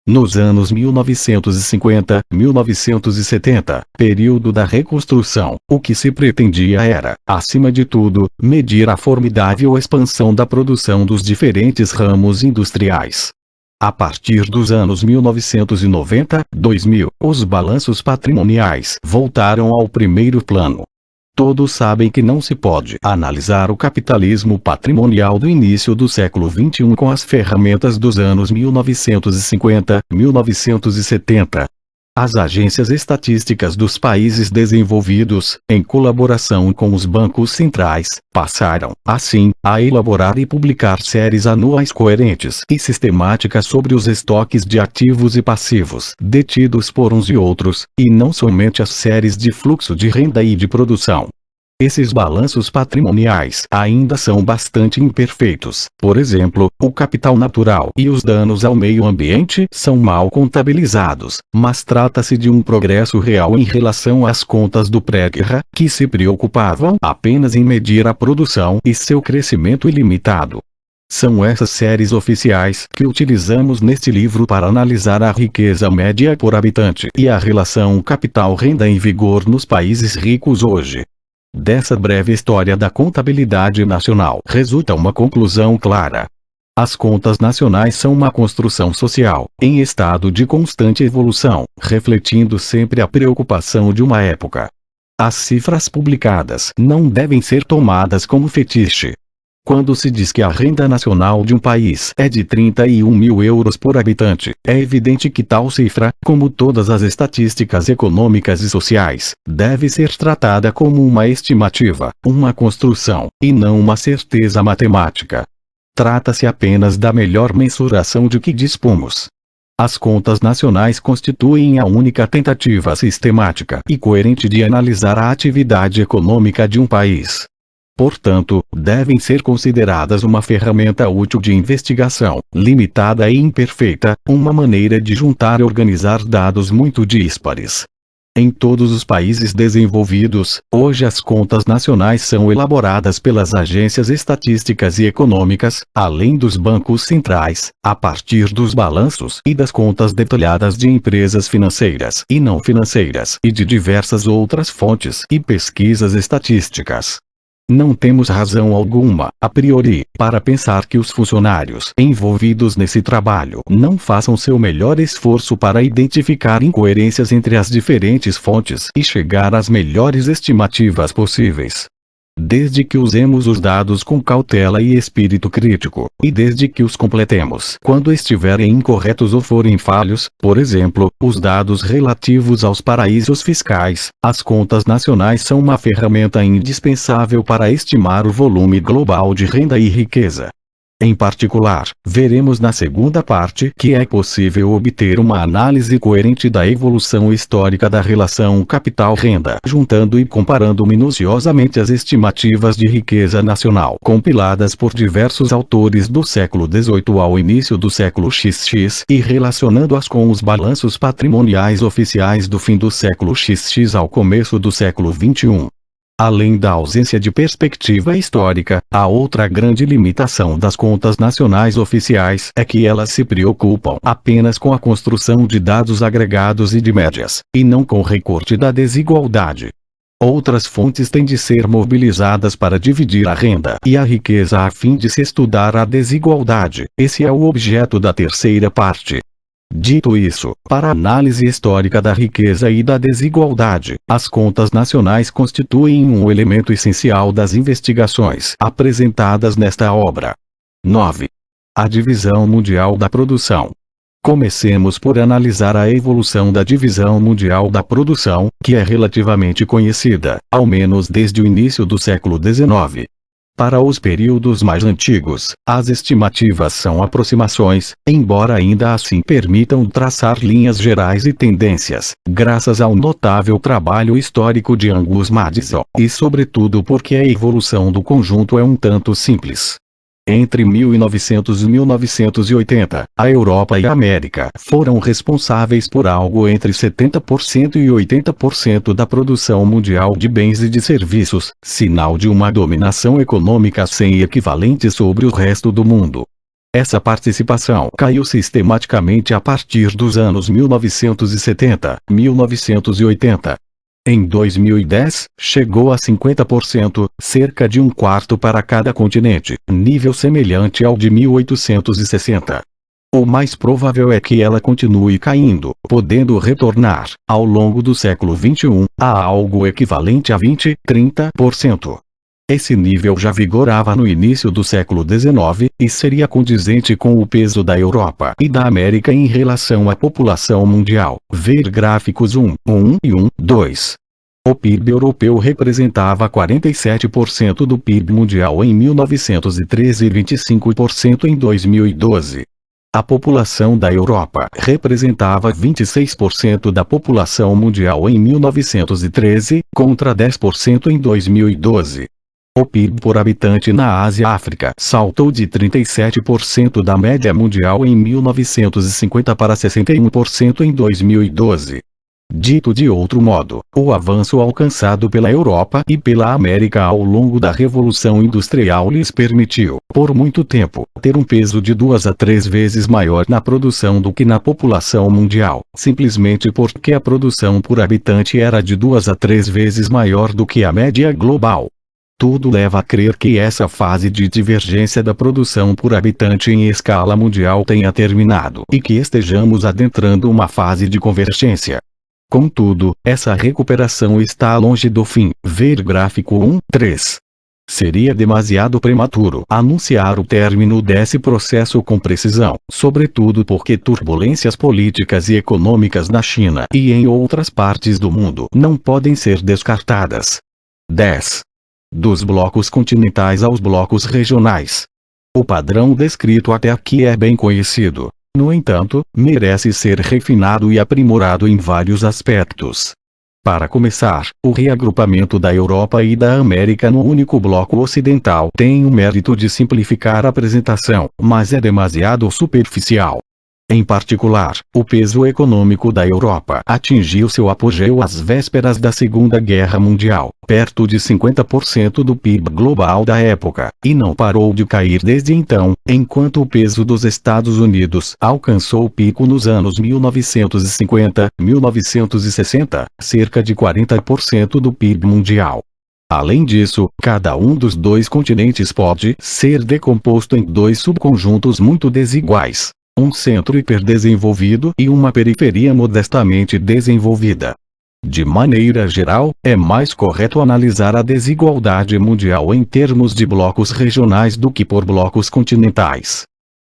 Nos anos 1950, 1970, período da reconstrução, o que se pretendia era, acima de tudo, medir a formidável expansão da produção dos diferentes ramos industriais. A partir dos anos 1990, 2000, os balanços patrimoniais voltaram ao primeiro plano. Todos sabem que não se pode analisar o capitalismo patrimonial do início do século XXI com as ferramentas dos anos 1950, 1970. As agências estatísticas dos países desenvolvidos, em colaboração com os bancos centrais, passaram, assim, a elaborar e publicar séries anuais coerentes e sistemáticas sobre os estoques de ativos e passivos detidos por uns e outros, e não somente as séries de fluxo de renda e de produção. Esses balanços patrimoniais ainda são bastante imperfeitos. Por exemplo, o capital natural e os danos ao meio ambiente são mal contabilizados, mas trata-se de um progresso real em relação às contas do pré-guerra, que se preocupavam apenas em medir a produção e seu crescimento ilimitado. São essas séries oficiais que utilizamos neste livro para analisar a riqueza média por habitante e a relação capital-renda em vigor nos países ricos hoje. Dessa breve história da contabilidade nacional resulta uma conclusão clara. As contas nacionais são uma construção social, em estado de constante evolução, refletindo sempre a preocupação de uma época. As cifras publicadas não devem ser tomadas como fetiche. Quando se diz que a renda nacional de um país é de 31 mil euros por habitante, é evidente que tal cifra, como todas as estatísticas econômicas e sociais, deve ser tratada como uma estimativa, uma construção, e não uma certeza matemática. Trata-se apenas da melhor mensuração de que dispomos. As contas nacionais constituem a única tentativa sistemática e coerente de analisar a atividade econômica de um país. Portanto, devem ser consideradas uma ferramenta útil de investigação, limitada e imperfeita, uma maneira de juntar e organizar dados muito díspares. Em todos os países desenvolvidos, hoje as contas nacionais são elaboradas pelas agências estatísticas e econômicas, além dos bancos centrais, a partir dos balanços e das contas detalhadas de empresas financeiras e não financeiras e de diversas outras fontes e pesquisas estatísticas. Não temos razão alguma, a priori, para pensar que os funcionários envolvidos nesse trabalho não façam seu melhor esforço para identificar incoerências entre as diferentes fontes e chegar às melhores estimativas possíveis. Desde que usemos os dados com cautela e espírito crítico, e desde que os completemos quando estiverem incorretos ou forem falhos, por exemplo, os dados relativos aos paraísos fiscais, as contas nacionais são uma ferramenta indispensável para estimar o volume global de renda e riqueza. Em particular, veremos na segunda parte que é possível obter uma análise coerente da evolução histórica da relação capital-renda, juntando e comparando minuciosamente as estimativas de riqueza nacional compiladas por diversos autores do século XVIII ao início do século XX e relacionando-as com os balanços patrimoniais oficiais do fim do século XX ao começo do século XXI. Além da ausência de perspectiva histórica, a outra grande limitação das contas nacionais oficiais é que elas se preocupam apenas com a construção de dados agregados e de médias, e não com o recorte da desigualdade. Outras fontes têm de ser mobilizadas para dividir a renda e a riqueza a fim de se estudar a desigualdade. Esse é o objeto da terceira parte. Dito isso, para a análise histórica da riqueza e da desigualdade, as contas nacionais constituem um elemento essencial das investigações apresentadas nesta obra. 9. A divisão mundial da produção. Comecemos por analisar a evolução da divisão mundial da produção, que é relativamente conhecida, ao menos desde o início do século XIX. Para os períodos mais antigos, as estimativas são aproximações, embora ainda assim permitam traçar linhas gerais e tendências, graças ao notável trabalho histórico de Angus Maddison, e sobretudo porque a evolução do conjunto é um tanto simples. Entre 1900 e 1980, a Europa e a América foram responsáveis por algo entre 70% e 80% da produção mundial de bens e de serviços, sinal de uma dominação econômica sem equivalente sobre o resto do mundo. Essa participação caiu sistematicamente a partir dos anos 1970, 1980. Em 2010, chegou a 50%, cerca de um quarto para cada continente, nível semelhante ao de 1860. O mais provável é que ela continue caindo, podendo retornar, ao longo do século XXI, a algo equivalente a 20-30%. Esse nível já vigorava no início do século XIX, e seria condizente com o peso da Europa e da América em relação à população mundial. Ver gráficos 1 e 2. O PIB europeu representava 47% do PIB mundial em 1913 e 25% em 2012. A população da Europa representava 26% da população mundial em 1913, contra 10% em 2012. O PIB por habitante na Ásia e África saltou de 37% da média mundial em 1950 para 61% em 2012. Dito de outro modo, o avanço alcançado pela Europa e pela América ao longo da Revolução Industrial lhes permitiu, por muito tempo, ter um peso de 2 a 3 vezes maior na produção do que na população mundial, simplesmente porque a produção por habitante era de 2 a 3 vezes maior do que a média global. Tudo leva a crer que essa fase de divergência da produção por habitante em escala mundial tenha terminado e que estejamos adentrando uma fase de convergência. Contudo, essa recuperação está longe do fim. Ver gráfico 1.3. Seria demasiado prematuro anunciar o término desse processo com precisão, sobretudo porque turbulências políticas e econômicas na China e em outras partes do mundo não podem ser descartadas. 10. Dos blocos continentais aos blocos regionais. O padrão descrito até aqui é bem conhecido. No entanto, merece ser refinado e aprimorado em vários aspectos. Para começar, o reagrupamento da Europa e da América no único bloco ocidental tem o mérito de simplificar a apresentação, mas é demasiado superficial. Em particular, o peso econômico da Europa atingiu seu apogeu às vésperas da Segunda Guerra Mundial, perto de 50% do PIB global da época, e não parou de cair desde então, enquanto o peso dos Estados Unidos alcançou o pico nos anos 1950, 1960, cerca de 40% do PIB mundial. Além disso, cada um dos dois continentes pode ser decomposto em dois subconjuntos muito desiguais. Um centro hiperdesenvolvido e uma periferia modestamente desenvolvida. De maneira geral, é mais correto analisar a desigualdade mundial em termos de blocos regionais do que por blocos continentais.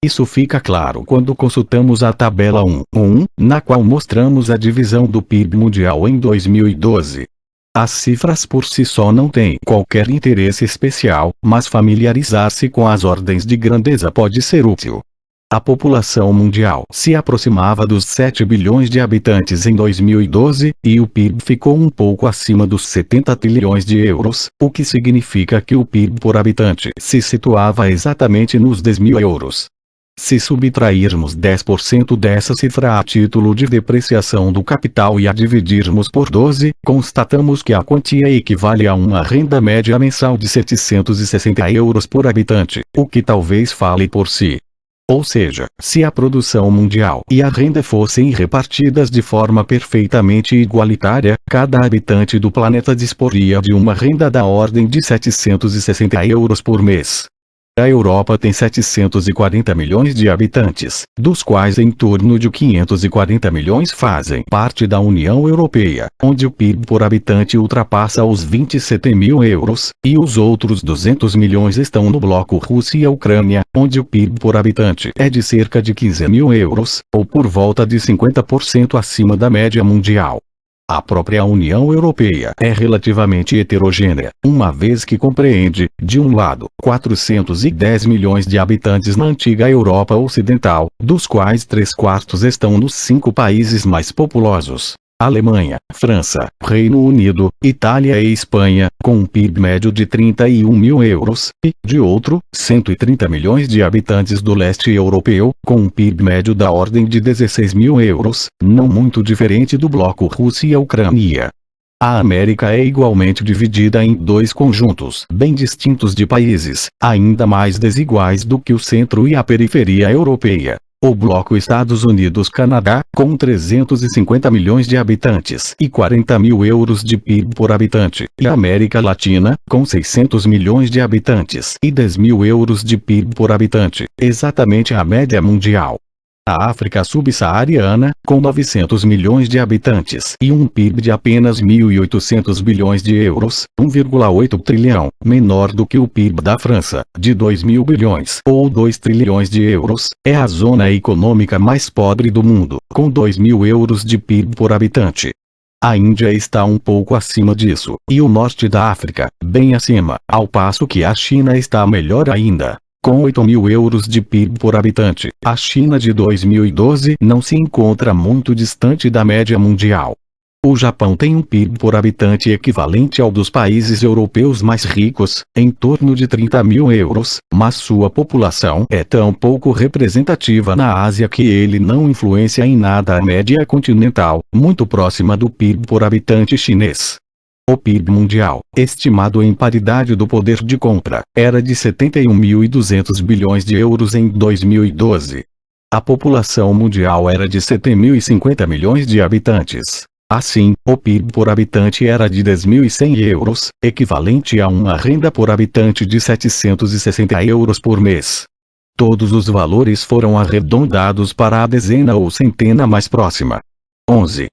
Isso fica claro quando consultamos a tabela 1.1, na qual mostramos a divisão do PIB mundial em 2012. As cifras por si só não têm qualquer interesse especial, mas familiarizar-se com as ordens de grandeza pode ser útil. A população mundial se aproximava dos 7 bilhões de habitantes em 2012, e o PIB ficou um pouco acima dos 70 trilhões de euros, o que significa que o PIB por habitante se situava exatamente nos 10.000 euros. Se subtrairmos 10% dessa cifra a título de depreciação do capital e a dividirmos por 12, constatamos que a quantia equivale a uma renda média mensal de 760 euros por habitante, o que talvez fale por si. Ou seja, se a produção mundial e a renda fossem repartidas de forma perfeitamente igualitária, cada habitante do planeta disporia de uma renda da ordem de 760 euros por mês. A Europa tem 740 milhões de habitantes, dos quais em torno de 540 milhões fazem parte da União Europeia, onde o PIB por habitante ultrapassa os 27.000 euros, e os outros 200 milhões estão no bloco Rússia-Ucrânia, onde o PIB por habitante é de cerca de 15.000 euros, ou por volta de 50% acima da média mundial. A própria União Europeia é relativamente heterogênea, uma vez que compreende, de um lado, 410 milhões de habitantes na antiga Europa Ocidental, dos quais 3/4 estão nos 5 países mais populosos: Alemanha, França, Reino Unido, Itália e Espanha, com um PIB médio de 31.000 euros, e, de outro, 130 milhões de habitantes do leste europeu, com um PIB médio da ordem de 16.000 euros, não muito diferente do bloco Rússia-Ucrânia. A América é igualmente dividida em 2 conjuntos bem distintos de países, ainda mais desiguais do que o centro e a periferia europeia. O bloco Estados Unidos-Canadá, com 350 milhões de habitantes e 40.000 euros de PIB por habitante, e a América Latina, com 600 milhões de habitantes e 10.000 euros de PIB por habitante, exatamente a média mundial. A África subsaariana, com 900 milhões de habitantes e um PIB de apenas 1.800 bilhões de euros, 1,8 trilhão, menor do que o PIB da França, de 2.000 bilhões ou 2 trilhões de euros, é a zona econômica mais pobre do mundo, com 2.000 euros de PIB por habitante. A Índia está um pouco acima disso, e o norte da África, bem acima, ao passo que a China está melhor ainda. Com 8.000 euros de PIB por habitante, a China de 2012 não se encontra muito distante da média mundial. O Japão tem um PIB por habitante equivalente ao dos países europeus mais ricos, em torno de 30.000 euros, mas sua população é tão pouco representativa na Ásia que ele não influencia em nada a média continental, muito próxima do PIB por habitante chinês. O PIB mundial, estimado em paridade do poder de compra, era de 71.200 bilhões de euros em 2012. A população mundial era de 7.050 milhões de habitantes. Assim, o PIB por habitante era de 10.100 euros, equivalente a uma renda por habitante de 760 euros por mês. Todos os valores foram arredondados para a dezena ou centena mais próxima. 11.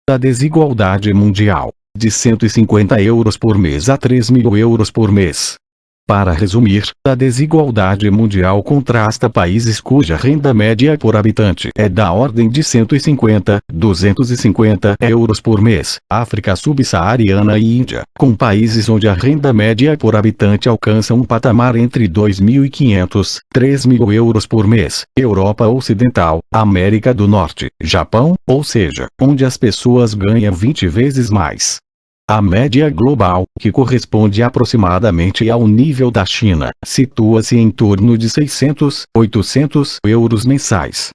A desigualdade mundial, de 150 euros por mês a 3.000 euros por mês. Para resumir, a desigualdade mundial contrasta países cuja renda média por habitante é da ordem de 150, 250 euros por mês, África subsaariana e Índia, com países onde a renda média por habitante alcança um patamar entre 2.500, 3.000 euros por mês, Europa Ocidental, América do Norte, Japão, ou seja, onde as pessoas ganham 20 vezes mais. A média global, que corresponde aproximadamente ao nível da China, situa-se em torno de 600, 800 euros mensais.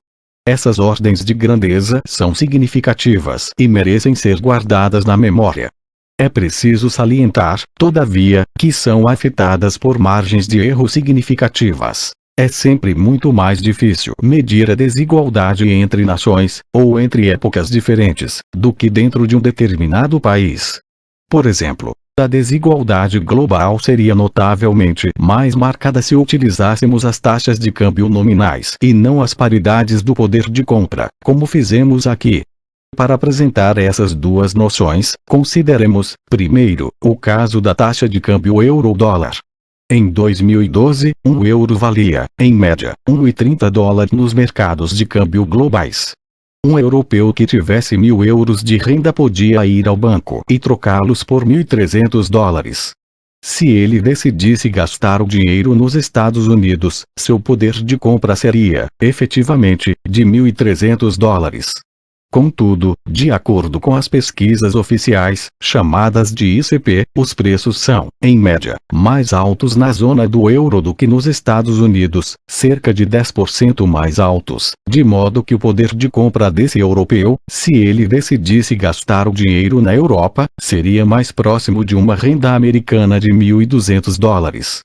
Essas ordens de grandeza são significativas e merecem ser guardadas na memória. É preciso salientar, todavia, que são afetadas por margens de erro significativas. É sempre muito mais difícil medir a desigualdade entre nações, ou entre épocas diferentes, do que dentro de um determinado país. Por exemplo, a desigualdade global seria notavelmente mais marcada se utilizássemos as taxas de câmbio nominais e não as paridades do poder de compra, como fizemos aqui. Para apresentar essas duas noções, consideremos, primeiro, o caso da taxa de câmbio euro-dólar. Em 2012, um euro valia, em média, $1,30 nos mercados de câmbio globais. Um europeu que tivesse 1.000 euros de renda podia ir ao banco e trocá-los por 1.300 dólares. Se ele decidisse gastar o dinheiro nos Estados Unidos, seu poder de compra seria, efetivamente, de 1.300 dólares. Contudo, de acordo com as pesquisas oficiais, chamadas de ICP, os preços são, em média, mais altos na zona do euro do que nos Estados Unidos, cerca de 10% mais altos, de modo que o poder de compra desse europeu, se ele decidisse gastar o dinheiro na Europa, seria mais próximo de uma renda americana de 1.200 dólares.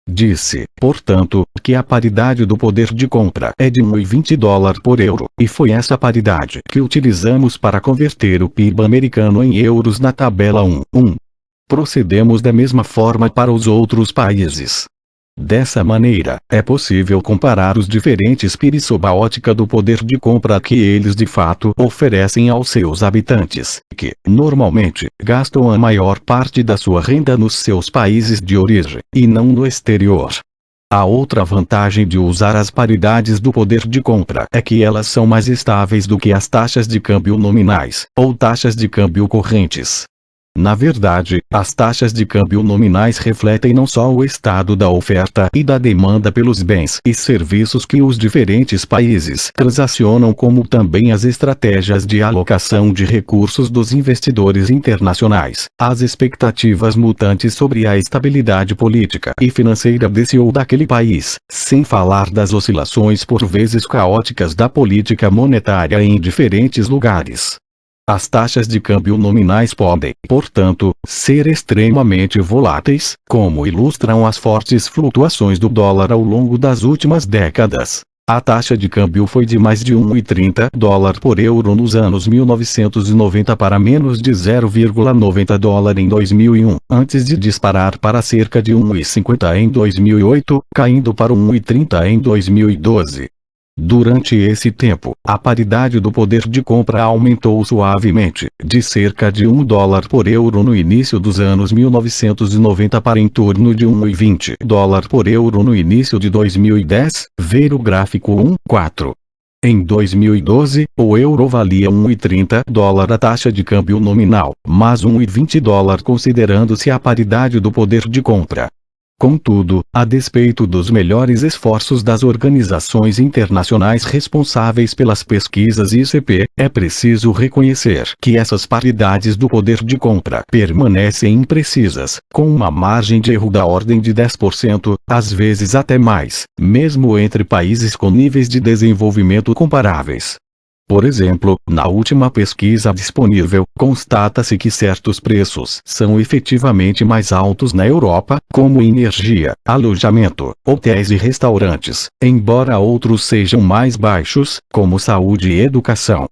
Disse, portanto, que a paridade do poder de compra é de 1,20 dólar por euro, e foi essa paridade que utilizamos para converter o PIB americano em euros na tabela 1.1. Procedemos da mesma forma para os outros países. Dessa maneira, é possível comparar os diferentes PIBs sob a ótica do poder de compra que eles de fato oferecem aos seus habitantes, que, normalmente, gastam a maior parte da sua renda nos seus países de origem, e não no exterior. A outra vantagem de usar as paridades do poder de compra é que elas são mais estáveis do que as taxas de câmbio nominais, ou taxas de câmbio correntes. Na verdade, as taxas de câmbio nominais refletem não só o estado da oferta e da demanda pelos bens e serviços que os diferentes países transacionam, como também as estratégias de alocação de recursos dos investidores internacionais, as expectativas mutantes sobre a estabilidade política e financeira desse ou daquele país, sem falar das oscilações por vezes caóticas da política monetária em diferentes lugares. As taxas de câmbio nominais podem, portanto, ser extremamente voláteis, como ilustram as fortes flutuações do dólar ao longo das últimas décadas. A taxa de câmbio foi de mais de 1,30 dólar por euro nos anos 1990 para menos de 0,90 dólar em 2001, antes de disparar para cerca de 1,50 em 2008, caindo para 1,30 em 2012. Durante esse tempo, a paridade do poder de compra aumentou suavemente, de cerca de 1 dólar por euro no início dos anos 1990 para em torno de 1,20 dólar por euro no início de 2010, ver o gráfico 1.4. Em 2012, o euro valia 1,30 dólar a taxa de câmbio nominal, mas 1,20 dólar considerando-se a paridade do poder de compra. Contudo, a despeito dos melhores esforços das organizações internacionais responsáveis pelas pesquisas ICP, é preciso reconhecer que essas paridades do poder de compra permanecem imprecisas, com uma margem de erro da ordem de 10%, às vezes até mais, mesmo entre países com níveis de desenvolvimento comparáveis. Por exemplo, na última pesquisa disponível, constata-se que certos preços são efetivamente mais altos na Europa, como energia, alojamento, hotéis e restaurantes, embora outros sejam mais baixos, como saúde e educação.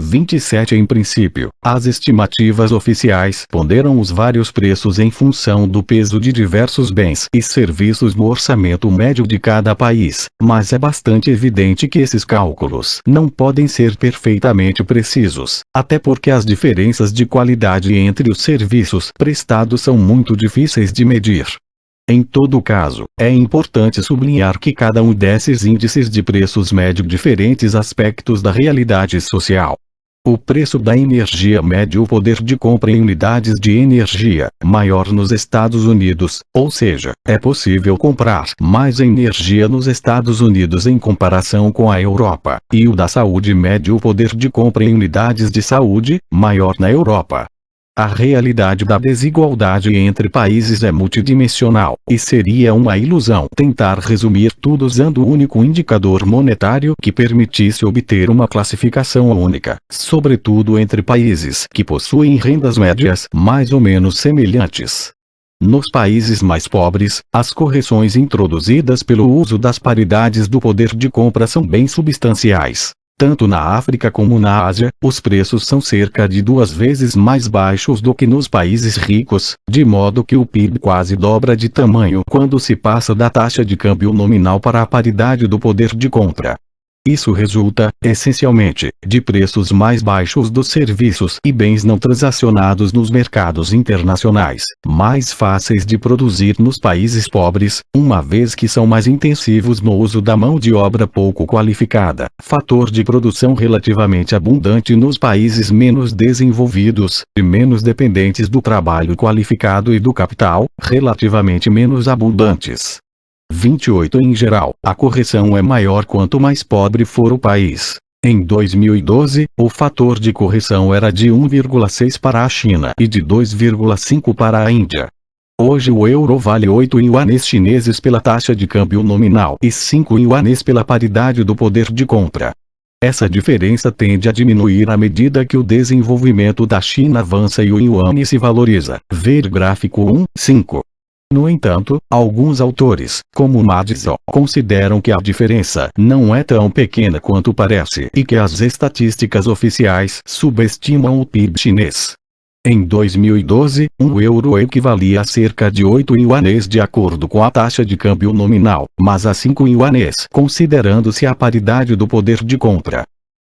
27 Em princípio, as estimativas oficiais ponderam os vários preços em função do peso de diversos bens e serviços no orçamento médio de cada país, mas é bastante evidente que esses cálculos não podem ser perfeitamente precisos, até porque as diferenças de qualidade entre os serviços prestados são muito difíceis de medir. Em todo caso, é importante sublinhar que cada um desses índices de preços mede diferentes aspectos da realidade social. O preço da energia mede o poder de compra em unidades de energia, maior nos Estados Unidos, ou seja, é possível comprar mais energia nos Estados Unidos em comparação com a Europa, e o da saúde mede o poder de compra em unidades de saúde, maior na Europa. A realidade da desigualdade entre países é multidimensional, e seria uma ilusão tentar resumir tudo usando o único indicador monetário que permitisse obter uma classificação única, sobretudo entre países que possuem rendas médias mais ou menos semelhantes. Nos países mais pobres, as correções introduzidas pelo uso das paridades do poder de compra são bem substanciais. Tanto na África como na Ásia, os preços são cerca de 2 vezes mais baixos do que nos países ricos, de modo que o PIB quase dobra de tamanho quando se passa da taxa de câmbio nominal para a paridade do poder de compra. Isso resulta, essencialmente, de preços mais baixos dos serviços e bens não transacionados nos mercados internacionais, mais fáceis de produzir nos países pobres, uma vez que são mais intensivos no uso da mão de obra pouco qualificada, fator de produção relativamente abundante nos países menos desenvolvidos, e menos dependentes do trabalho qualificado e do capital, relativamente menos abundantes. 28 Em geral, a correção é maior quanto mais pobre for o país. Em 2012, o fator de correção era de 1,6 para a China e de 2,5 para a Índia. Hoje o euro vale 8 ienes chineses pela taxa de câmbio nominal e 5 ienes pela paridade do poder de compra. Essa diferença tende a diminuir à medida que o desenvolvimento da China avança e o yuan se valoriza. Ver gráfico 1.5. No entanto, alguns autores, como Madison, consideram que a diferença não é tão pequena quanto parece e que as estatísticas oficiais subestimam o PIB chinês. Em 2012, um euro equivalia a cerca de 8 ienes de acordo com a taxa de câmbio nominal, mas a 5 ienes considerando-se a paridade do poder de compra.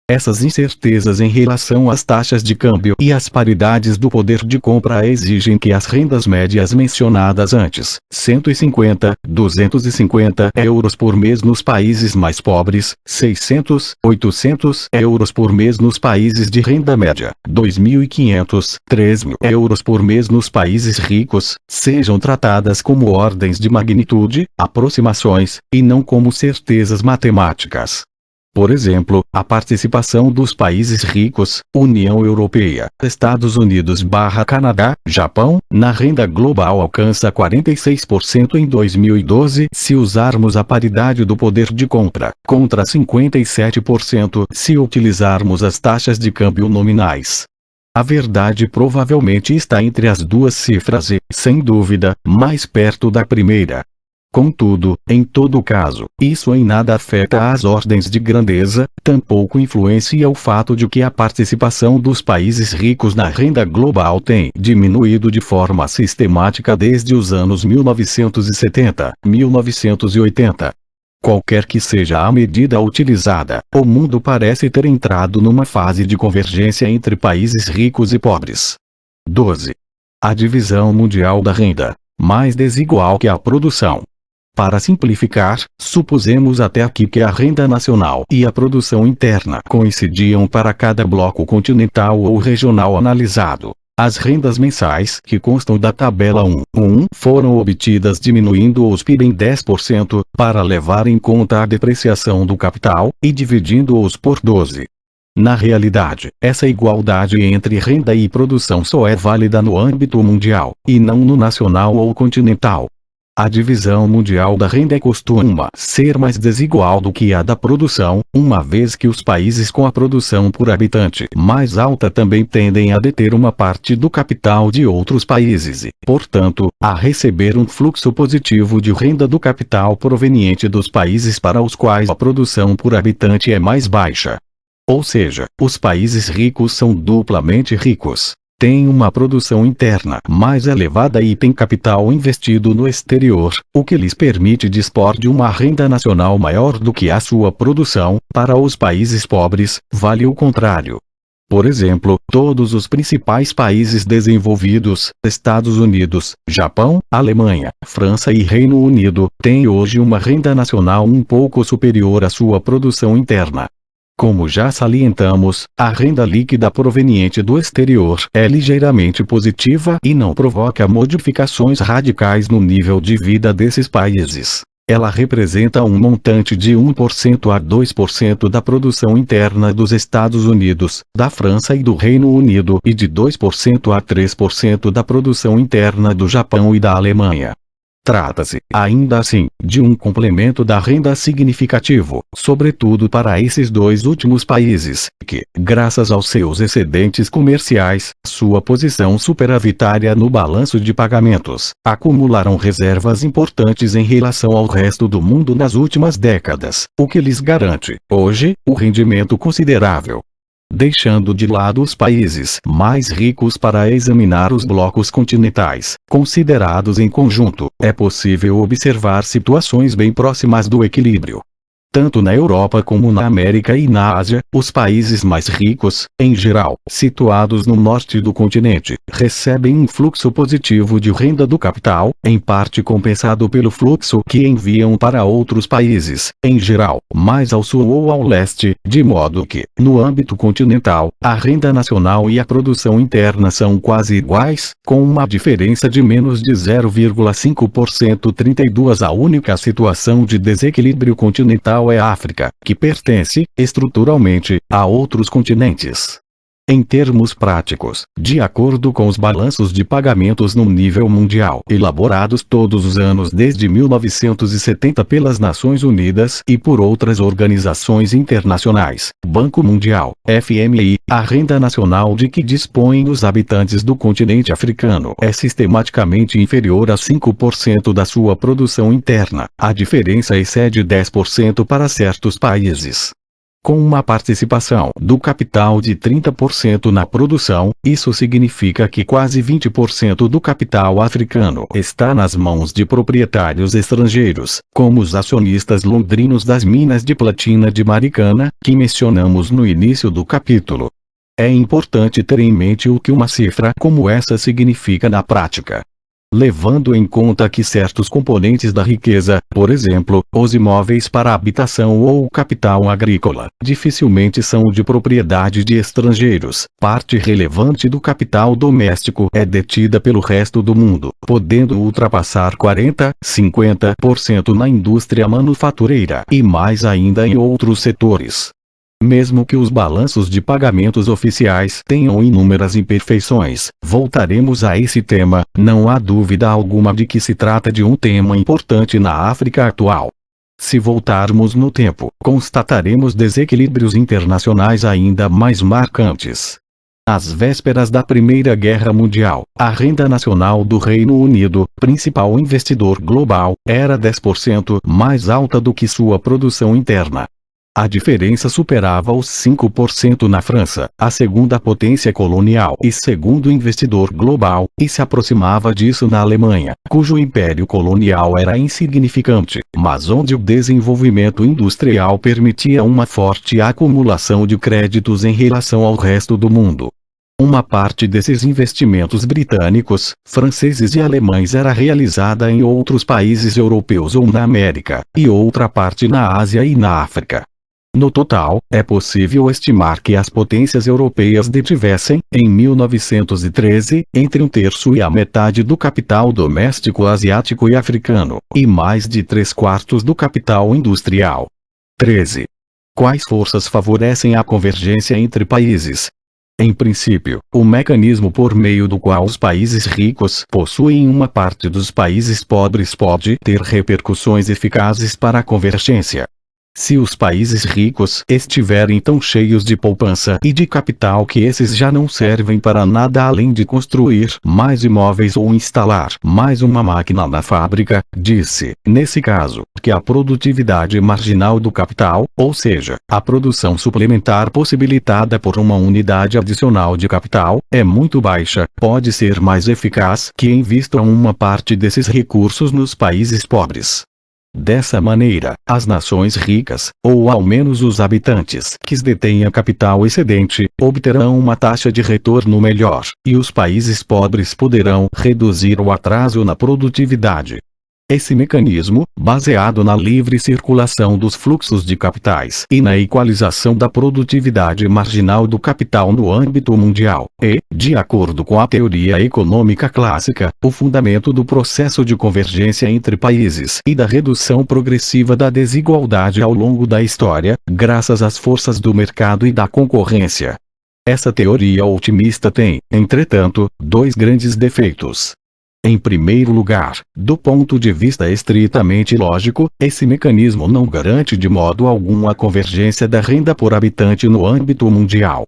Essas incertezas em relação às taxas de câmbio e às paridades do poder de compra exigem que as rendas médias mencionadas antes, 150, 250 euros por mês nos países mais pobres, 600, 800 euros por mês nos países de renda média, 2.500, 3.000 euros por mês nos países ricos, sejam tratadas como ordens de magnitude, aproximações, e não como certezas matemáticas. Por exemplo, a participação dos países ricos, União Europeia, Estados Unidos/Canadá, Japão, na renda global alcança 46% em 2012 se usarmos a paridade do poder de compra, contra 57% se utilizarmos as taxas de câmbio nominais. A verdade provavelmente está entre as duas cifras e, sem dúvida, mais perto da primeira. Contudo, em todo caso, isso em nada afeta as ordens de grandeza, tampouco influencia o fato de que a participação dos países ricos na renda global tem diminuído de forma sistemática desde os anos 1970, 1980. Qualquer que seja a medida utilizada, o mundo parece ter entrado numa fase de convergência entre países ricos e pobres. 12. A divisão mundial da renda, mais desigual que a produção. Para simplificar, supusemos até aqui que a renda nacional e a produção interna coincidiam para cada bloco continental ou regional analisado. As rendas mensais que constam da tabela 1.1 foram obtidas diminuindo os PIB em 10% para levar em conta a depreciação do capital e dividindo-os por 12. Na realidade, essa igualdade entre renda e produção só é válida no âmbito mundial, e não no nacional ou continental. A divisão mundial da renda costuma ser mais desigual do que a da produção, uma vez que os países com a produção por habitante mais alta também tendem a deter uma parte do capital de outros países e, portanto, a receber um fluxo positivo de renda do capital proveniente dos países para os quais a produção por habitante é mais baixa. Ou seja, os países ricos são duplamente ricos. Têm uma produção interna mais elevada e têm capital investido no exterior, o que lhes permite dispor de uma renda nacional maior do que a sua produção. Para os países pobres, vale o contrário. Por exemplo, todos os principais países desenvolvidos, Estados Unidos, Japão, Alemanha, França e Reino Unido, têm hoje uma renda nacional um pouco superior à sua produção interna. Como já salientamos, a renda líquida proveniente do exterior é ligeiramente positiva e não provoca modificações radicais no nível de vida desses países. Ela representa um montante de 1% a 2% da produção interna dos Estados Unidos, da França e do Reino Unido e de 2% a 3% da produção interna do Japão e da Alemanha. Trata-se, ainda assim, de um complemento da renda significativo, sobretudo para esses dois últimos países, que, graças aos seus excedentes comerciais, sua posição superavitária no balanço de pagamentos, acumularam reservas importantes em relação ao resto do mundo nas últimas décadas, o que lhes garante, hoje, um rendimento considerável. Deixando de lado os países mais ricos para examinar os blocos continentais, considerados em conjunto, é possível observar situações bem próximas do equilíbrio. Tanto na Europa como na América e na Ásia, os países mais ricos, em geral, situados no norte do continente, recebem um fluxo positivo de renda do capital, em parte compensado pelo fluxo que enviam para outros países, em geral, mais ao sul ou ao leste, de modo que, no âmbito continental, a renda nacional e a produção interna são quase iguais, com uma diferença de menos de 0,5%. 32 A única situação de desequilíbrio continental é a África, que pertence, estruturalmente, a outros continentes. Em termos práticos, de acordo com os balanços de pagamentos no nível mundial, elaborados todos os anos desde 1970 pelas Nações Unidas e por outras organizações internacionais, Banco Mundial, FMI, a renda nacional de que dispõem os habitantes do continente africano é sistematicamente inferior a 5% da sua produção interna. A diferença excede 10% para certos países. Com uma participação do capital de 30% na produção, isso significa que quase 20% do capital africano está nas mãos de proprietários estrangeiros, como os acionistas londrinos das minas de platina de Maricana, que mencionamos no início do capítulo. É importante ter em mente o que uma cifra como essa significa na prática. Levando em conta que certos componentes da riqueza, por exemplo, os imóveis para habitação ou o capital agrícola, dificilmente são de propriedade de estrangeiros, parte relevante do capital doméstico é detida pelo resto do mundo, podendo ultrapassar 40–50% na indústria manufatureira e mais ainda em outros setores. Mesmo que os balanços de pagamentos oficiais tenham inúmeras imperfeições, voltaremos a esse tema, não há dúvida alguma de que se trata de um tema importante na África atual. Se voltarmos no tempo, constataremos desequilíbrios internacionais ainda mais marcantes. Às vésperas da Primeira Guerra Mundial, a renda nacional do Reino Unido, principal investidor global, era 10% mais alta do que sua produção interna. A diferença superava os 5% na França, a segunda potência colonial e segundo investidor global, e se aproximava disso na Alemanha, cujo império colonial era insignificante, mas onde o desenvolvimento industrial permitia uma forte acumulação de créditos em relação ao resto do mundo. Uma parte desses investimentos britânicos, franceses e alemães era realizada em outros países europeus ou na América, e outra parte na Ásia e na África. No total, é possível estimar que as potências europeias detivessem, em 1913, entre um terço e a metade do capital doméstico asiático e africano, e mais de 3/4 do capital industrial. 13. Quais forças favorecem a convergência entre países? Em princípio, o mecanismo por meio do qual os países ricos possuem uma parte dos países pobres pode ter repercussões eficazes para a convergência. Se os países ricos estiverem tão cheios de poupança e de capital que esses já não servem para nada além de construir mais imóveis ou instalar mais uma máquina na fábrica, disse, nesse caso, que a produtividade marginal do capital, ou seja, a produção suplementar possibilitada por uma unidade adicional de capital, é muito baixa, pode ser mais eficaz que invistam uma parte desses recursos nos países pobres. Dessa maneira, as nações ricas, ou ao menos os habitantes que detenham capital excedente, obterão uma taxa de retorno melhor, e os países pobres poderão reduzir o atraso na produtividade. Esse mecanismo, baseado na livre circulação dos fluxos de capitais e na equalização da produtividade marginal do capital no âmbito mundial, é, de acordo com a teoria econômica clássica, o fundamento do processo de convergência entre países e da redução progressiva da desigualdade ao longo da história, graças às forças do mercado e da concorrência. Essa teoria otimista tem, entretanto, dois grandes defeitos. Em primeiro lugar, do ponto de vista estritamente lógico, esse mecanismo não garante de modo algum a convergência da renda por habitante no âmbito mundial.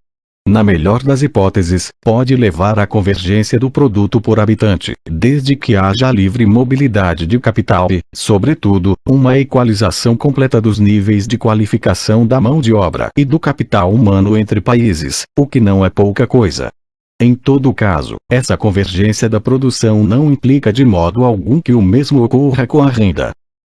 Na melhor das hipóteses, pode levar à convergência do produto por habitante, desde que haja livre mobilidade de capital e, sobretudo, uma equalização completa dos níveis de qualificação da mão de obra e do capital humano entre países, o que não é pouca coisa. Em todo caso, essa convergência da produção não implica de modo algum que o mesmo ocorra com a renda.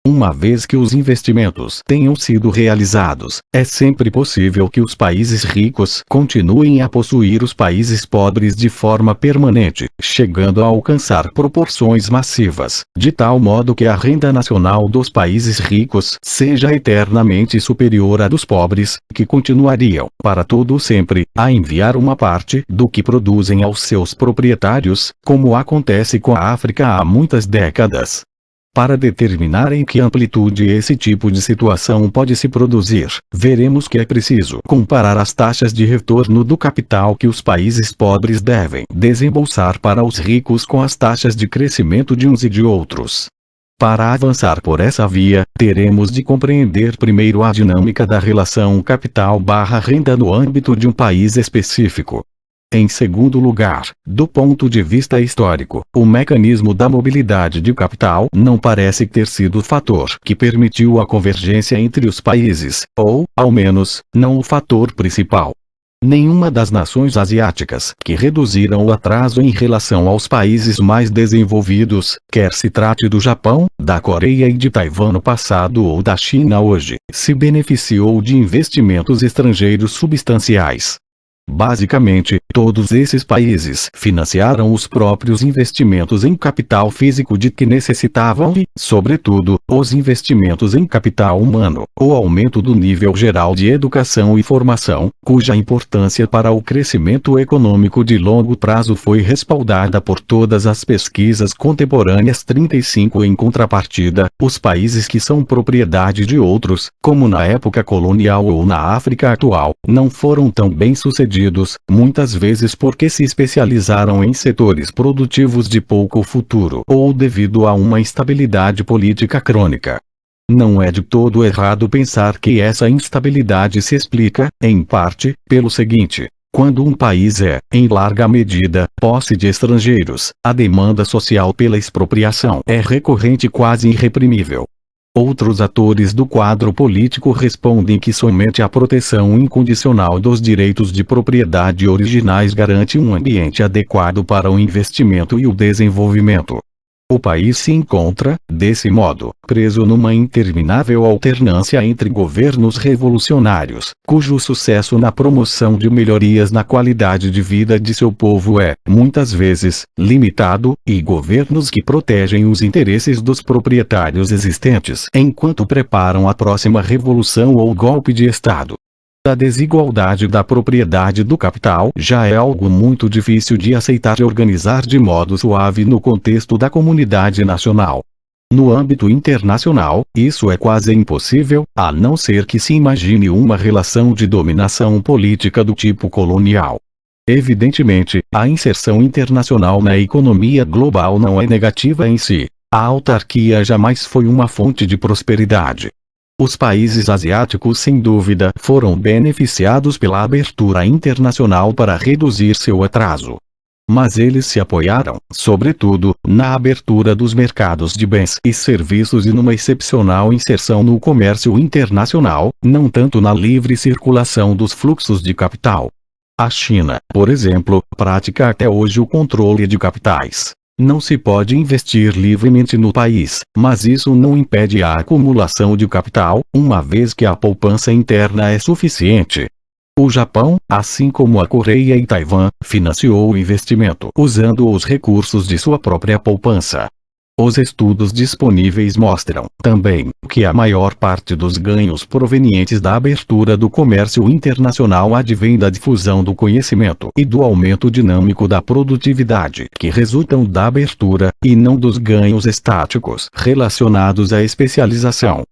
Uma vez que os investimentos tenham sido realizados, é sempre possível que os países ricos continuem a possuir os países pobres de forma permanente, chegando a alcançar proporções massivas, de tal modo que a renda nacional dos países ricos seja eternamente superior à dos pobres, que continuariam, para todo sempre, a enviar uma parte do que produzem aos seus proprietários, como acontece com a África há muitas décadas. Para determinar em que amplitude esse tipo de situação pode se produzir, veremos que é preciso comparar as taxas de retorno do capital que os países pobres devem desembolsar para os ricos com as taxas de crescimento de uns e de outros. Para avançar por essa via, teremos de compreender primeiro a dinâmica da relação capital/renda no âmbito de um país específico. Em segundo lugar, do ponto de vista histórico, o mecanismo da mobilidade de capital não parece ter sido o fator que permitiu a convergência entre os países, ou, ao menos, não o fator principal. Nenhuma das nações asiáticas que reduziram o atraso em relação aos países mais desenvolvidos, quer se trate do Japão, da Coreia e de Taiwan no passado ou da China hoje, se beneficiou de investimentos estrangeiros substanciais. Basicamente, todos esses países financiaram os próprios investimentos em capital físico de que necessitavam e, sobretudo, os investimentos em capital humano, o aumento do nível geral de educação e formação, cuja importância para o crescimento econômico de longo prazo foi respaldada por todas as pesquisas contemporâneas. 35 Em contrapartida, os países que são propriedade de outros, como na época colonial ou na África atual, não foram tão bem-sucedidos, muitas vezes porque se especializaram em setores produtivos de pouco futuro ou devido a uma instabilidade política crônica. Não é de todo errado pensar que essa instabilidade se explica, em parte, pelo seguinte: quando um país é, em larga medida, posse de estrangeiros, a demanda social pela expropriação é recorrente e quase irreprimível. Outros atores do quadro político respondem que somente a proteção incondicional dos direitos de propriedade originais garante um ambiente adequado para o investimento e o desenvolvimento. O país se encontra, desse modo, preso numa interminável alternância entre governos revolucionários, cujo sucesso na promoção de melhorias na qualidade de vida de seu povo é, muitas vezes, limitado, e governos que protegem os interesses dos proprietários existentes enquanto preparam a próxima revolução ou golpe de Estado. A desigualdade da propriedade do capital já é algo muito difícil de aceitar e organizar de modo suave no contexto da comunidade nacional. No âmbito internacional, isso é quase impossível, a não ser que se imagine uma relação de dominação política do tipo colonial. Evidentemente, a inserção internacional na economia global não é negativa em si. A autarquia jamais foi uma fonte de prosperidade. Os países asiáticos sem dúvida foram beneficiados pela abertura internacional para reduzir seu atraso. Mas eles se apoiaram, sobretudo, na abertura dos mercados de bens e serviços e numa excepcional inserção no comércio internacional, não tanto na livre circulação dos fluxos de capital. A China, por exemplo, pratica até hoje o controle de capitais. Não se pode investir livremente no país, mas isso não impede a acumulação de capital, uma vez que a poupança interna é suficiente. O Japão, assim como a Coreia e Taiwan, financiou o investimento usando os recursos de sua própria poupança. Os estudos disponíveis mostram, também, que a maior parte dos ganhos provenientes da abertura do comércio internacional advém da difusão do conhecimento e do aumento dinâmico da produtividade que resultam da abertura, e não dos ganhos estáticos relacionados à especialização.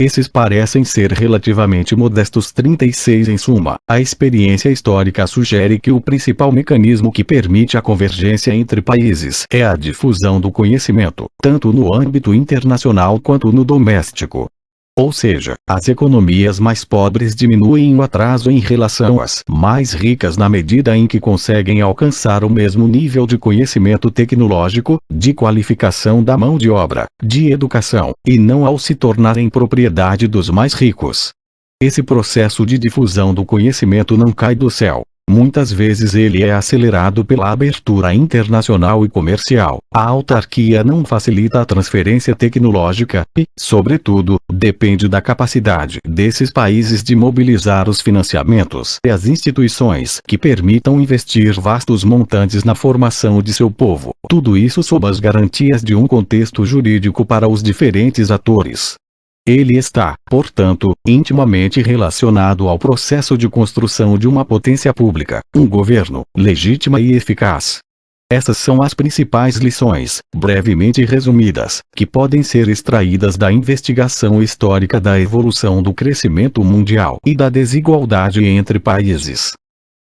Esses parecem ser relativamente modestos. 36 Em suma, a experiência histórica sugere que o principal mecanismo que permite a convergência entre países é a difusão do conhecimento, tanto no âmbito internacional quanto no doméstico. Ou seja, as economias mais pobres diminuem o atraso em relação às mais ricas na medida em que conseguem alcançar o mesmo nível de conhecimento tecnológico, de qualificação da mão de obra, de educação, e não ao se tornarem propriedade dos mais ricos. Esse processo de difusão do conhecimento não cai do céu. Muitas vezes ele é acelerado pela abertura internacional e comercial. A autarquia não facilita a transferência tecnológica e, sobretudo, depende da capacidade desses países de mobilizar os financiamentos e as instituições que permitam investir vastos montantes na formação de seu povo. Tudo isso sob as garantias de um contexto jurídico para os diferentes atores. Ele está, portanto, intimamente relacionado ao processo de construção de uma potência pública, um governo, legítima e eficaz. Essas são as principais lições, brevemente resumidas, que podem ser extraídas da investigação histórica da evolução do crescimento mundial e da desigualdade entre países.